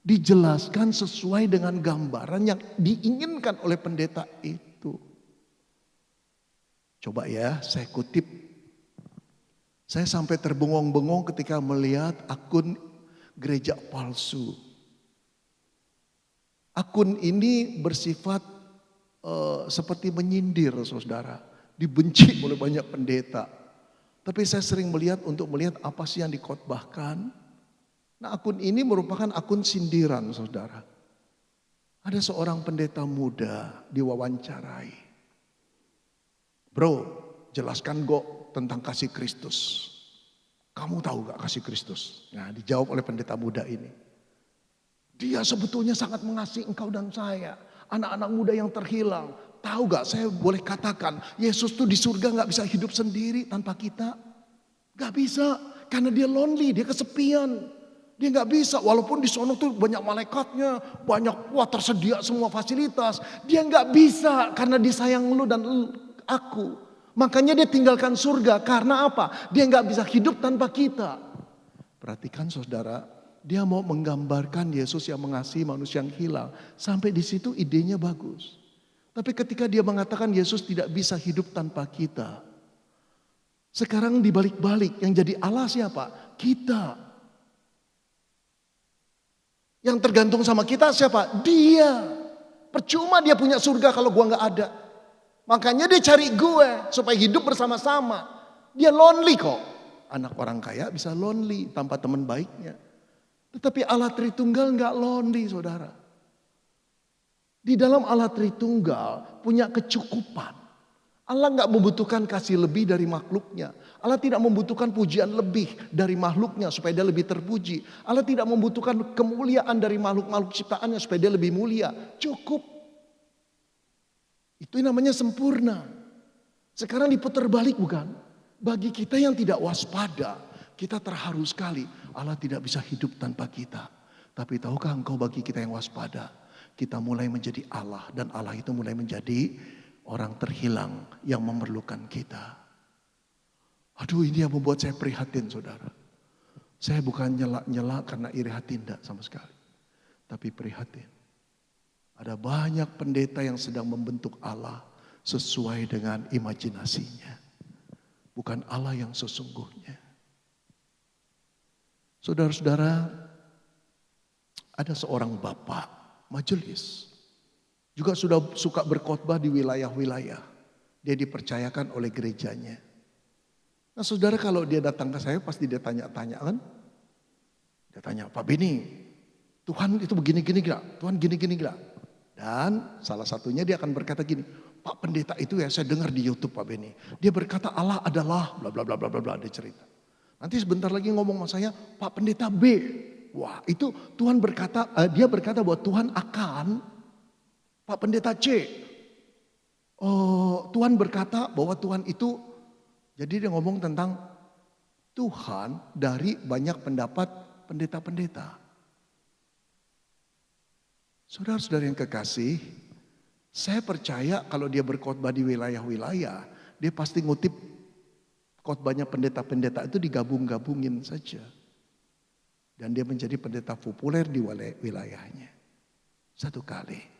A: Dijelaskan sesuai dengan gambaran yang diinginkan oleh pendeta itu. Coba ya saya kutip. Saya sampai terbengong-bengong ketika melihat akun gereja palsu. Akun ini bersifat seperti menyindir saudara. Dibenci oleh banyak pendeta. Tapi saya sering melihat untuk melihat apa sih yang dikhotbahkan. Nah akun ini merupakan akun sindiran saudara. Ada seorang pendeta muda diwawancarai. Bro, jelaskan kok tentang kasih Kristus. Kamu tahu gak kasih Kristus? Nah dijawab oleh pendeta muda ini. Dia sebetulnya sangat mengasihi engkau dan saya. Anak-anak muda yang terhilang. Tahu gak, saya boleh katakan Yesus tuh di surga gak bisa hidup sendiri tanpa kita. Gak bisa, karena dia lonely, dia kesepian. Dia gak bisa, walaupun di sana tuh banyak malaikatnya, banyak, wah tersedia semua fasilitas. Dia gak bisa karena disayang lu dan aku. Makanya dia tinggalkan surga, karena apa? Dia gak bisa hidup tanpa kita. Perhatikan saudara. Dia mau menggambarkan Yesus yang mengasihi manusia yang hilang. Sampai di situ idenya bagus. Tapi ketika dia mengatakan Yesus tidak bisa hidup tanpa kita. Sekarang dibalik-balik, yang jadi Allah siapa? Kita. Yang tergantung sama kita siapa? Dia. Percuma dia punya surga kalau gua gak ada. Makanya dia cari gue supaya hidup bersama-sama. Dia lonely kok. Anak orang kaya bisa lonely tanpa teman baiknya. Tetapi Allah Tritunggal enggak lonely saudara. Di dalam Allah Tritunggal punya kecukupan. Allah nggak membutuhkan kasih lebih dari makhluknya. Allah tidak membutuhkan pujian lebih dari makhluknya supaya dia lebih terpuji. Allah tidak membutuhkan kemuliaan dari makhluk-makhluk ciptaannya supaya dia lebih mulia. Cukup. Itu namanya sempurna. Sekarang diputar balik bukan? Bagi kita yang tidak waspada, kita terharu sekali. Allah tidak bisa hidup tanpa kita. Tapi tahukah engkau bagi kita yang waspada, kita mulai menjadi Allah dan Allah itu mulai menjadi orang terhilang yang memerlukan kita. Aduh, ini yang membuat saya prihatin, saudara. Saya bukan nyela-nyela karena iri hati, tidak sama sekali. Tapi prihatin. Ada banyak pendeta yang sedang membentuk Allah sesuai dengan imajinasinya. Bukan Allah yang sesungguhnya. Saudara-saudara, ada seorang bapak majelis. Juga sudah suka berkhotbah di wilayah-wilayah. Dia dipercayakan oleh gerejanya. Nah saudara, kalau dia datang ke saya pasti dia tanya-tanya kan. Dia tanya, Pak Beni, Tuhan itu begini-gini gak? Tuhan gini-gini gak? Dan salah satunya dia akan berkata gini, Pak pendeta itu ya saya dengar di YouTube Pak Beni. Dia berkata Allah adalah bla bla bla bla bla bla, dia cerita. Nanti sebentar lagi ngomong sama saya, Pak pendeta B. Wah itu Tuhan berkata, dia berkata bahwa Tuhan akan. Pak pendeta C, oh, Tuhan berkata bahwa Tuhan itu, jadi dia ngomong tentang Tuhan dari banyak pendapat pendeta-pendeta. Saudara-saudara yang kekasih, saya percaya kalau dia berkhotbah di wilayah-wilayah, dia pasti ngutip khotbahnya pendeta-pendeta itu digabung-gabungin saja. Dan dia menjadi pendeta populer di wilayahnya. Satu kali.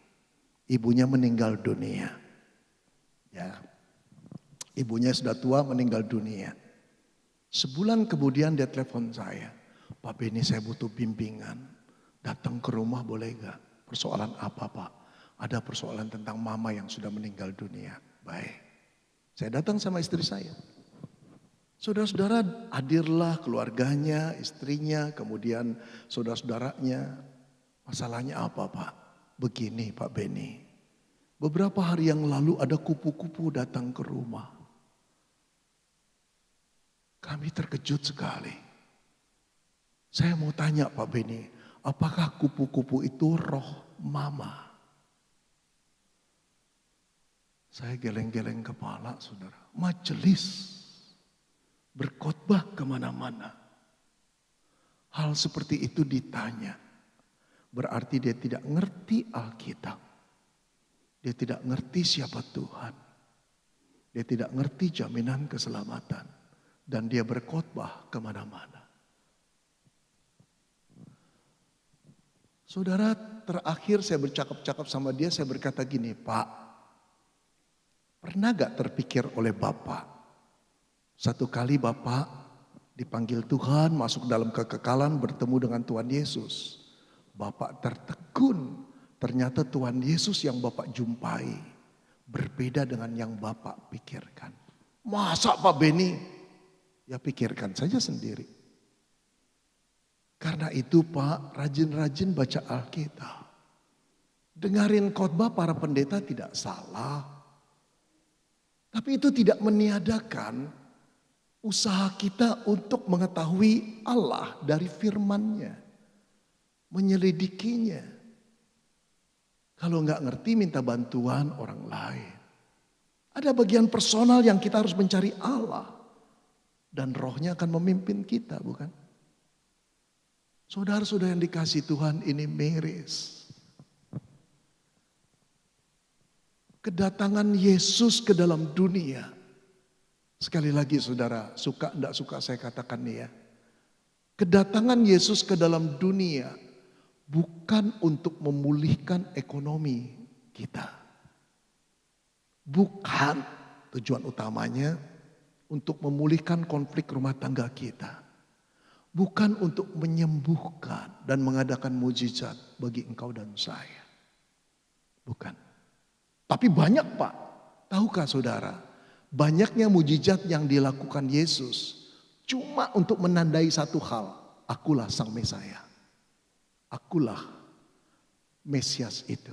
A: Ibunya meninggal dunia. Ya. Ibunya sudah tua meninggal dunia. Sebulan kemudian dia telepon saya. Pak Beni saya butuh bimbingan. Datang ke rumah boleh gak? Persoalan apa Pak? Ada persoalan tentang mama yang sudah meninggal dunia. Baik. Saya datang sama istri saya. Saudara-saudara hadirlah keluarganya, istrinya, kemudian saudara-saudaranya. Masalahnya apa Pak? Begini Pak Beni, beberapa hari yang lalu ada kupu-kupu datang ke rumah. Kami terkejut sekali. Saya mau tanya Pak Beni, apakah kupu-kupu itu roh mama? Saya geleng-geleng kepala saudara. Majelis berkhotbah kemana-mana. Hal seperti itu ditanya. Berarti dia tidak ngerti Alkitab. Dia tidak ngerti siapa Tuhan. Dia tidak ngerti jaminan keselamatan. Dan dia berkhotbah kemana-mana. Saudara, terakhir saya bercakap-cakap sama dia, saya berkata gini, Pak, pernah gak terpikir oleh Bapak? Satu kali Bapak dipanggil Tuhan, masuk dalam kekekalan, bertemu dengan Tuhan Yesus. Bapak tertegun, ternyata Tuhan Yesus yang Bapak jumpai berbeda dengan yang Bapak pikirkan. Masa Pak Beni? Ya pikirkan saja sendiri. Karena itu Pak, rajin-rajin baca Alkitab. Dengarin khotbah para pendeta tidak salah. Tapi itu tidak meniadakan usaha kita untuk mengetahui Allah dari firman-Nya. Menyelidikinya. Kalau nggak ngerti minta bantuan orang lain. Ada bagian personal yang kita harus mencari Allah. Dan rohnya akan memimpin kita, bukan? Saudara-saudara yang dikasih Tuhan, ini miris. Kedatangan Yesus ke dalam dunia. Sekali lagi saudara, suka enggak suka saya katakan nih ya. Kedatangan Yesus ke dalam dunia bukan untuk memulihkan ekonomi kita. Bukan tujuan utamanya untuk memulihkan konflik rumah tangga kita. Bukan untuk menyembuhkan dan mengadakan mujizat bagi engkau dan saya. Bukan. Tapi banyak Pak, tahukah saudara, banyaknya mujizat yang dilakukan Yesus cuma untuk menandai satu hal, akulah sang Mesaya. Akulah Mesias itu.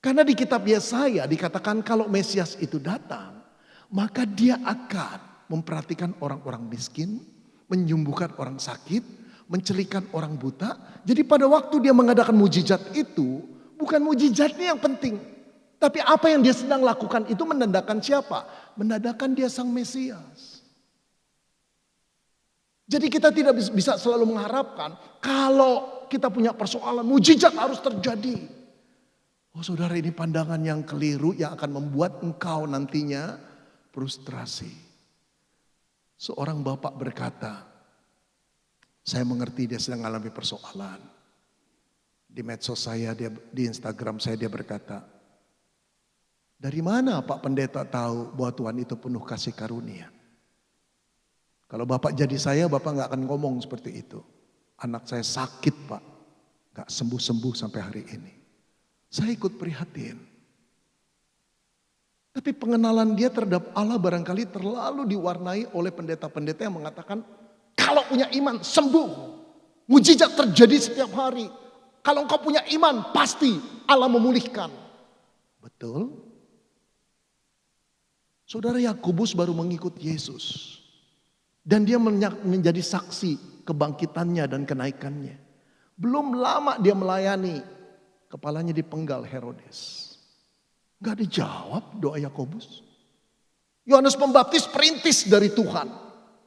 A: Karena di kitab Yesaya dikatakan kalau Mesias itu datang, maka dia akan memperhatikan orang-orang miskin, menyembuhkan orang sakit, mencelikan orang buta. Jadi pada waktu dia mengadakan mujizat itu, bukan mujizatnya yang penting. Tapi apa yang dia sedang lakukan itu menandakan siapa? Menandakan dia sang Mesias. Jadi kita tidak bisa selalu mengharapkan kalau kita punya persoalan mujizat harus terjadi. Oh saudara, ini pandangan yang keliru yang akan membuat engkau nantinya frustrasi. Seorang bapak berkata, saya mengerti dia sedang mengalami persoalan. Di medsos saya, di Instagram saya dia berkata, dari mana Pak Pendeta tahu bahwa Tuhan itu penuh kasih karunia? Kalau Bapak jadi saya, Bapak gak akan ngomong seperti itu. Anak saya sakit Pak, gak sembuh-sembuh sampai hari ini. Saya ikut prihatin. Tapi pengenalan dia terhadap Allah barangkali terlalu diwarnai oleh pendeta-pendeta yang mengatakan, kalau punya iman sembuh. Mujizat terjadi setiap hari. Kalau engkau punya iman pasti Allah memulihkan. Betul? Saudara, Yakobus baru mengikut Yesus. Dan dia menjadi saksi kebangkitannya dan kenaikannya. Belum lama dia melayani, kepalanya dipenggal Herodes. Gak dijawab doa Yakobus. Yohanes Pembaptis perintis dari Tuhan.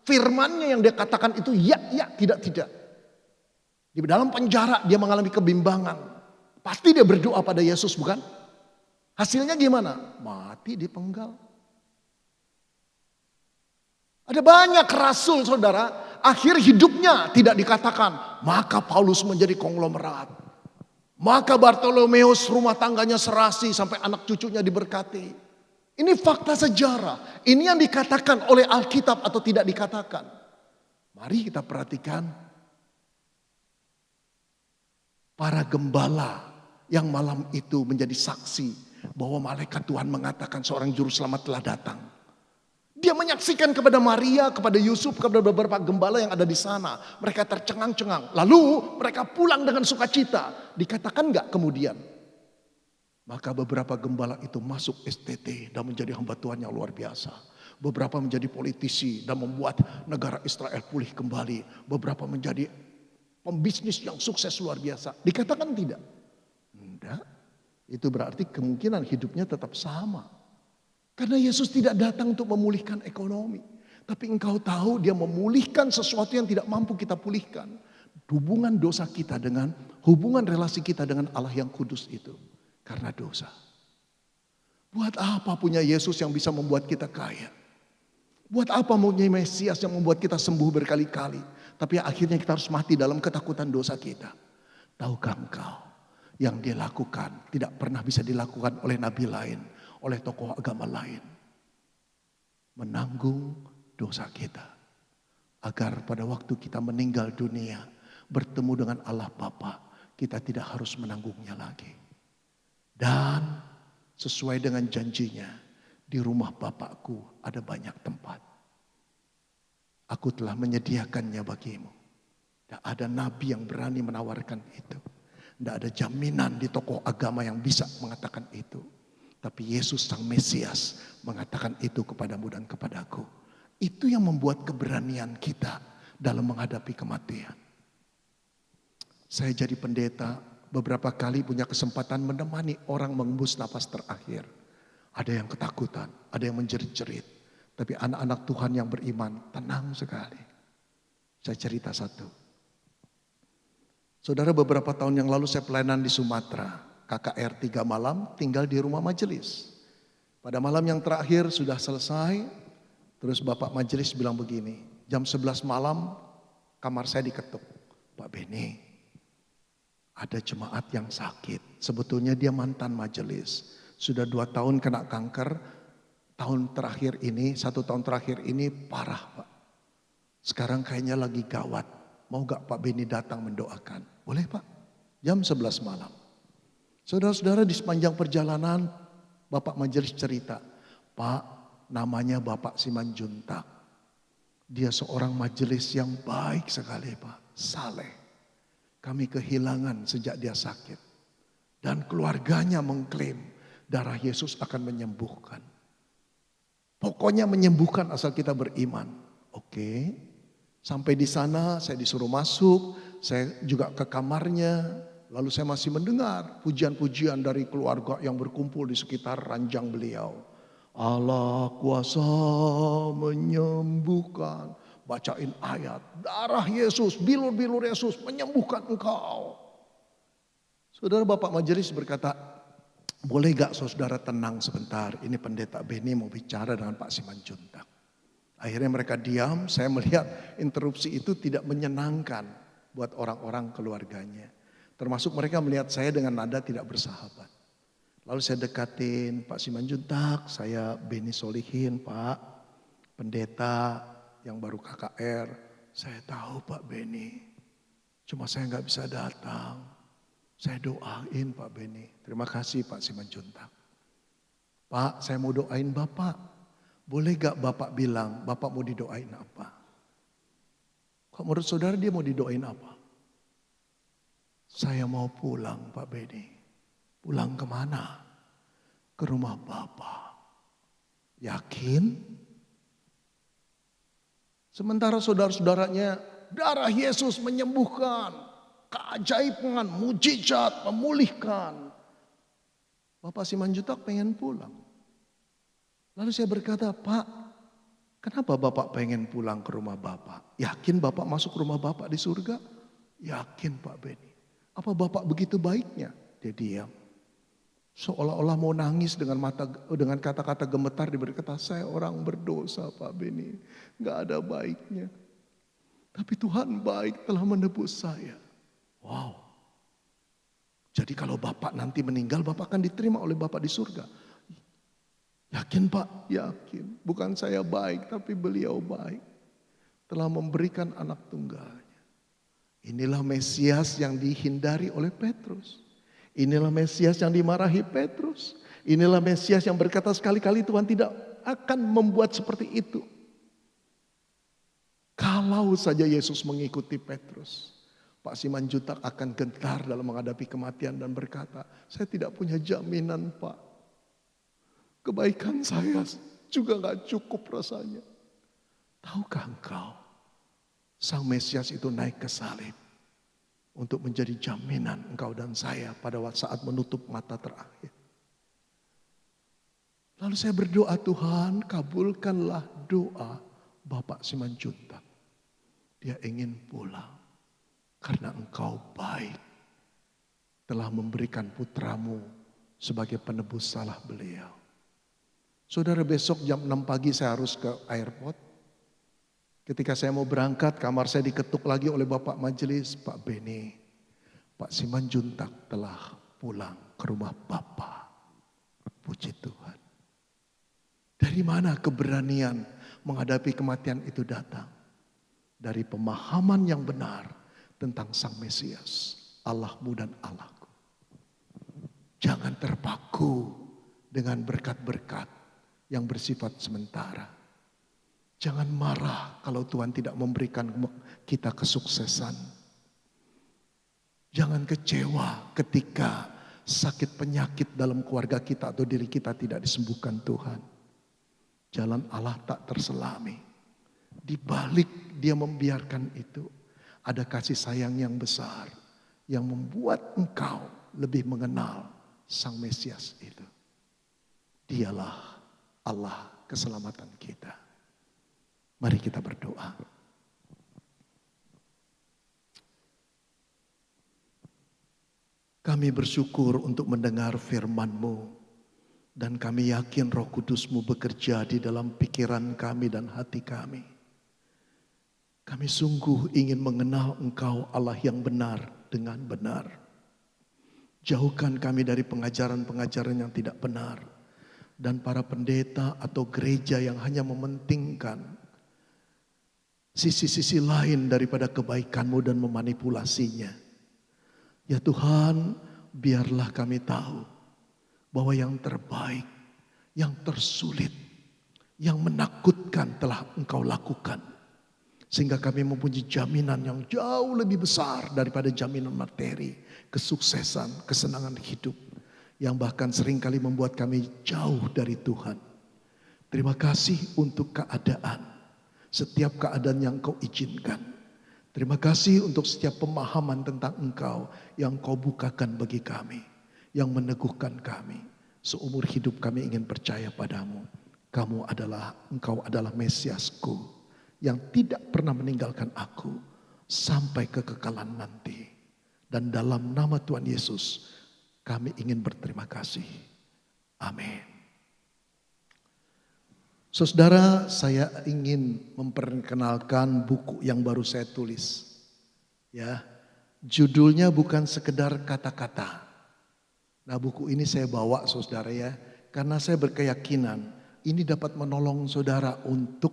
A: Firmannya yang dia katakan itu ya, tidak. Di dalam penjara dia mengalami kebimbangan. Pasti dia berdoa pada Yesus, bukan? Hasilnya gimana? Mati dipenggal. Ada banyak rasul saudara, akhir hidupnya tidak dikatakan. Maka Paulus menjadi konglomerat. Maka Bartolomeus rumah tangganya serasi sampai anak cucunya diberkati. Ini fakta sejarah. Ini yang dikatakan oleh Alkitab atau tidak dikatakan. Mari kita perhatikan. Para gembala yang malam itu menjadi saksi bahwa malaikat Tuhan mengatakan seorang juru selamat telah datang. Dia menyaksikan kepada Maria, kepada Yusuf, kepada beberapa gembala yang ada di sana. Mereka tercengang-cengang. Lalu mereka pulang dengan sukacita. Dikatakan enggak kemudian? Maka beberapa gembala itu masuk STT dan menjadi hamba Tuhan yang luar biasa. Beberapa menjadi politisi dan membuat negara Israel pulih kembali. Beberapa menjadi pembisnis yang sukses luar biasa. Dikatakan tidak? Enggak. Itu berarti kemungkinan hidupnya tetap sama. Karena Yesus tidak datang untuk memulihkan ekonomi. Tapi engkau tahu dia memulihkan sesuatu yang tidak mampu kita pulihkan. Hubungan dosa kita dengan, hubungan relasi kita dengan Allah yang kudus itu. Karena dosa. Buat apa punya Yesus yang bisa membuat kita kaya? Buat apa punya Mesias yang membuat kita sembuh berkali-kali? Tapi akhirnya kita harus mati dalam ketakutan dosa kita. Tahukah engkau? Yang dia lakukan tidak pernah bisa dilakukan oleh nabi lain. Oleh tokoh agama lain. Menanggung dosa kita. Agar pada waktu kita meninggal dunia. Bertemu dengan Allah Bapa. Kita tidak harus menanggungnya lagi. Dan sesuai dengan janjinya. Di rumah Bapakku ada banyak tempat. Aku telah menyediakannya bagimu. Tidak ada nabi yang berani menawarkan itu. Tidak ada jaminan di tokoh agama yang bisa mengatakan itu. Tapi Yesus sang Mesias mengatakan itu kepadamu dan kepadaku. Itu yang membuat keberanian kita dalam menghadapi kematian. Saya jadi pendeta beberapa kali punya kesempatan menemani orang mengembus napas terakhir. Ada yang ketakutan, ada yang menjerit-jerit. Tapi anak-anak Tuhan yang beriman tenang sekali. Saya cerita satu. Saudara, beberapa tahun yang lalu saya pelayanan di Sumatera. KKR 3 malam tinggal di rumah majelis. Pada malam yang terakhir sudah selesai. Terus Bapak majelis bilang begini. Jam 11 malam kamar saya diketuk. Pak Beni, ada jemaat yang sakit. Sebetulnya dia mantan majelis. Sudah 2 tahun kena kanker. Tahun terakhir ini, 1 tahun terakhir ini parah Pak. Sekarang kayaknya lagi gawat. Mau gak Pak Beni datang mendoakan? Boleh Pak? Jam 11 malam. Saudara-saudara, di sepanjang perjalanan Bapak majelis cerita, Pak, namanya Bapak Simanjuntak. Dia seorang majelis yang baik sekali Pak, saleh. Kami kehilangan sejak dia sakit. Dan keluarganya mengklaim darah Yesus akan menyembuhkan. Pokoknya Pokoknya menyembuhkan asal kita beriman. Oke. Sampai di sana saya disuruh masuk, saya juga ke kamarnya. Lalu saya masih mendengar pujian-pujian dari keluarga yang berkumpul di sekitar ranjang beliau. Allah kuasa menyembuhkan. Bacain ayat, darah Yesus, bilur-bilur Yesus menyembuhkan engkau. Saudara Bapak Majelis berkata, boleh gak saudara tenang sebentar, ini pendeta Beni mau bicara dengan Pak Simanjuntak. Akhirnya mereka diam, saya melihat interupsi itu tidak menyenangkan buat orang-orang keluarganya. Termasuk mereka melihat saya dengan nada tidak bersahabat. Lalu saya dekatin, Pak Simanjuntak, saya Beni Solihin, Pak, pendeta yang baru KKR. Saya tahu Pak Beni, cuma saya nggak bisa datang. Saya doain Pak Beni. Terima kasih Pak Simanjuntak. Pak, saya mau doain Bapak. Boleh gak Bapak bilang, Bapak mau didoain apa? Kok menurut saudara dia mau didoain apa? Saya mau pulang Pak Beni. Pulang kemana? Ke rumah Bapak. Yakin? Sementara saudara-saudaranya, darah Yesus menyembuhkan, keajaiban, mujizat, memulihkan. Bapak Simanjuntak pengen pulang. Lalu saya berkata, Pak, kenapa Bapak pengen pulang ke rumah Bapak? Yakin Bapak masuk rumah Bapak di surga? Yakin Pak Beni. Apa Bapak begitu baiknya? Dia diam. Seolah-olah mau nangis dengan kata-kata gemetar, dia berkata, saya orang berdosa Pak Beni, gak ada baiknya. Tapi Tuhan baik telah menebus saya. Wow. Jadi kalau Bapak nanti meninggal, Bapak akan diterima oleh Bapak di surga. Yakin Pak? Yakin. Bukan saya baik, tapi beliau baik. Telah memberikan anak tunggalnya. Inilah Mesias yang dihindari oleh Petrus. Inilah Mesias yang dimarahi Petrus. Inilah Mesias yang berkata sekali-kali Tuhan tidak akan membuat seperti itu. Kalau saja Yesus mengikuti Petrus, Pak Simanjuntak akan gentar dalam menghadapi kematian dan berkata, saya tidak punya jaminan Pak. Kebaikan saya juga gak cukup rasanya. Tahukah engkau, Sang Mesias itu naik ke salib untuk menjadi jaminan engkau dan saya pada saat menutup mata terakhir. Lalu saya berdoa, Tuhan kabulkanlah doa Bapak Simanjuntak. Dia ingin pulang karena engkau baik. Telah memberikan putramu sebagai penebus salah beliau. Saudara, besok jam 6 pagi saya harus ke airport. Ketika saya mau berangkat, kamar saya diketuk lagi oleh Bapak Majelis, Pak Beni. Pak Simanjuntak telah pulang ke rumah Bapak. Puji Tuhan. Dari mana keberanian menghadapi kematian itu datang? Dari pemahaman yang benar tentang Sang Mesias, Allahmu dan Allahku. Jangan terpaku dengan berkat-berkat yang bersifat sementara. Jangan marah kalau Tuhan tidak memberikan kita kesuksesan. Jangan kecewa ketika sakit penyakit dalam keluarga kita atau diri kita tidak disembuhkan Tuhan. Jalan Allah tak terselami. Di balik dia membiarkan itu, ada kasih sayang yang besar yang membuat engkau lebih mengenal Sang Mesias itu. Dialah Allah keselamatan kita. Mari kita berdoa. Kami bersyukur untuk mendengar firman-Mu. Dan kami yakin Roh Kudus-Mu bekerja di dalam pikiran kami dan hati kami. Kami sungguh ingin mengenal Engkau Allah yang benar dengan benar. Jauhkan kami dari pengajaran-pengajaran yang tidak benar. Dan para pendeta atau gereja yang hanya mementingkan sisi-sisi lain daripada kebaikan-Mu dan memanipulasinya. Ya Tuhan, biarlah kami tahu bahwa yang terbaik, yang tersulit, yang menakutkan telah Engkau lakukan. Sehingga kami mempunyai jaminan yang jauh lebih besar daripada jaminan materi, kesuksesan, kesenangan hidup. Yang bahkan seringkali membuat kami jauh dari Tuhan. Terima kasih untuk keadaan. Setiap keadaan yang Kau izinkan. Terima kasih untuk setiap pemahaman tentang Engkau yang Kau bukakan bagi kami. Yang meneguhkan kami. Seumur hidup kami ingin percaya padamu. Engkau adalah Mesiasku. Yang tidak pernah meninggalkan aku. Sampai kekekalan nanti. Dan dalam nama Tuhan Yesus kami ingin berterima kasih. Amin. Saudara, saya ingin memperkenalkan buku yang baru saya tulis. Ya, judulnya bukan sekedar kata-kata. Nah, buku ini saya bawa saudara ya, karena saya berkeyakinan ini dapat menolong saudara untuk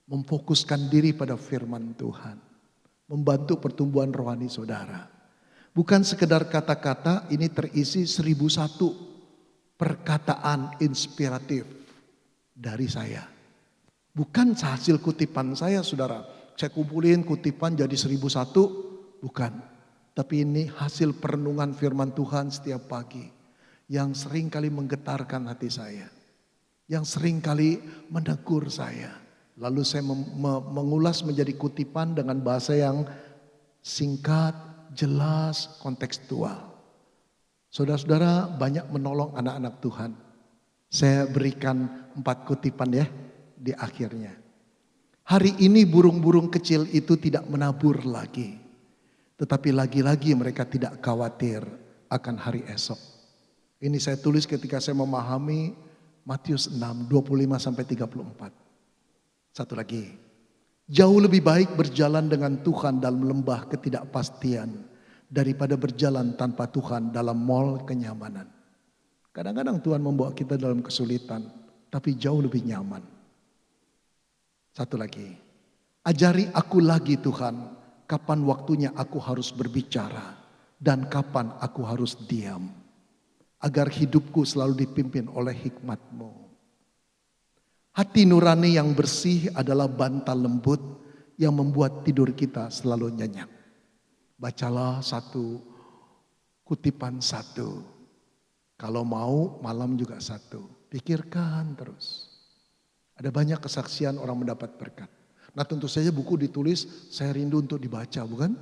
A: memfokuskan diri pada firman Tuhan. Membantu pertumbuhan rohani saudara. Bukan sekedar kata-kata, ini terisi 1001 perkataan inspiratif dari saya. Bukan hasil kutipan saya saudara. Saya kumpulin kutipan jadi 1001, bukan. Tapi ini hasil perenungan firman Tuhan setiap pagi. Yang sering kali menggetarkan hati saya. Yang sering kali menegur saya. Lalu saya mengulas menjadi kutipan dengan bahasa yang singkat, jelas, kontekstual. Saudara-saudara banyak menolong anak-anak Tuhan. Saya berikan 4 kutipan ya di akhirnya. Hari ini burung-burung kecil itu tidak menabur lagi. Tetapi lagi-lagi mereka tidak khawatir akan hari esok. Ini saya tulis ketika saya memahami Matius 6, 25-34. Satu lagi. Jauh lebih baik berjalan dengan Tuhan dalam lembah ketidakpastian daripada berjalan tanpa Tuhan dalam mall kenyamanan. Kadang-kadang Tuhan membawa kita dalam kesulitan, tapi jauh lebih nyaman. Satu lagi, ajari aku lagi Tuhan, kapan waktunya aku harus berbicara dan kapan aku harus diam. Agar hidupku selalu dipimpin oleh hikmat-Mu. Hati nurani yang bersih adalah bantal lembut yang membuat tidur kita selalu nyenyak. Bacalah kutipan 1. Kalau mau malam juga 1. Pikirkan terus. Ada banyak kesaksian orang mendapat berkat. Nah tentu saja buku ditulis saya rindu untuk dibaca bukan?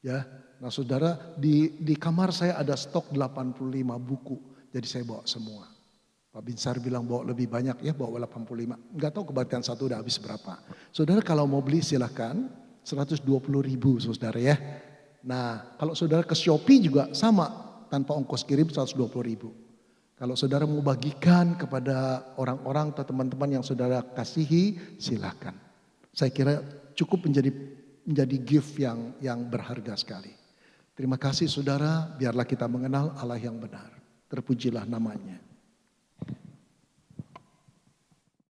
A: Ya, nah saudara di kamar saya ada stok 85 buku. Jadi saya bawa semua. Pak Binsar bilang bawa lebih banyak ya, bawa 85. Enggak tahu kebaktian 1 udah habis berapa. Saudara kalau mau beli silahkan 120.000 saudara ya. Nah kalau saudara ke Shopee juga sama, tanpa ongkos kirim 120.000. Kalau saudara mau bagikan kepada orang-orang atau teman-teman yang saudara kasihi, silahkan. Saya kira cukup menjadi gift yang berharga sekali. Terima kasih saudara, biarlah kita mengenal Allah yang benar. Terpujilah namanya.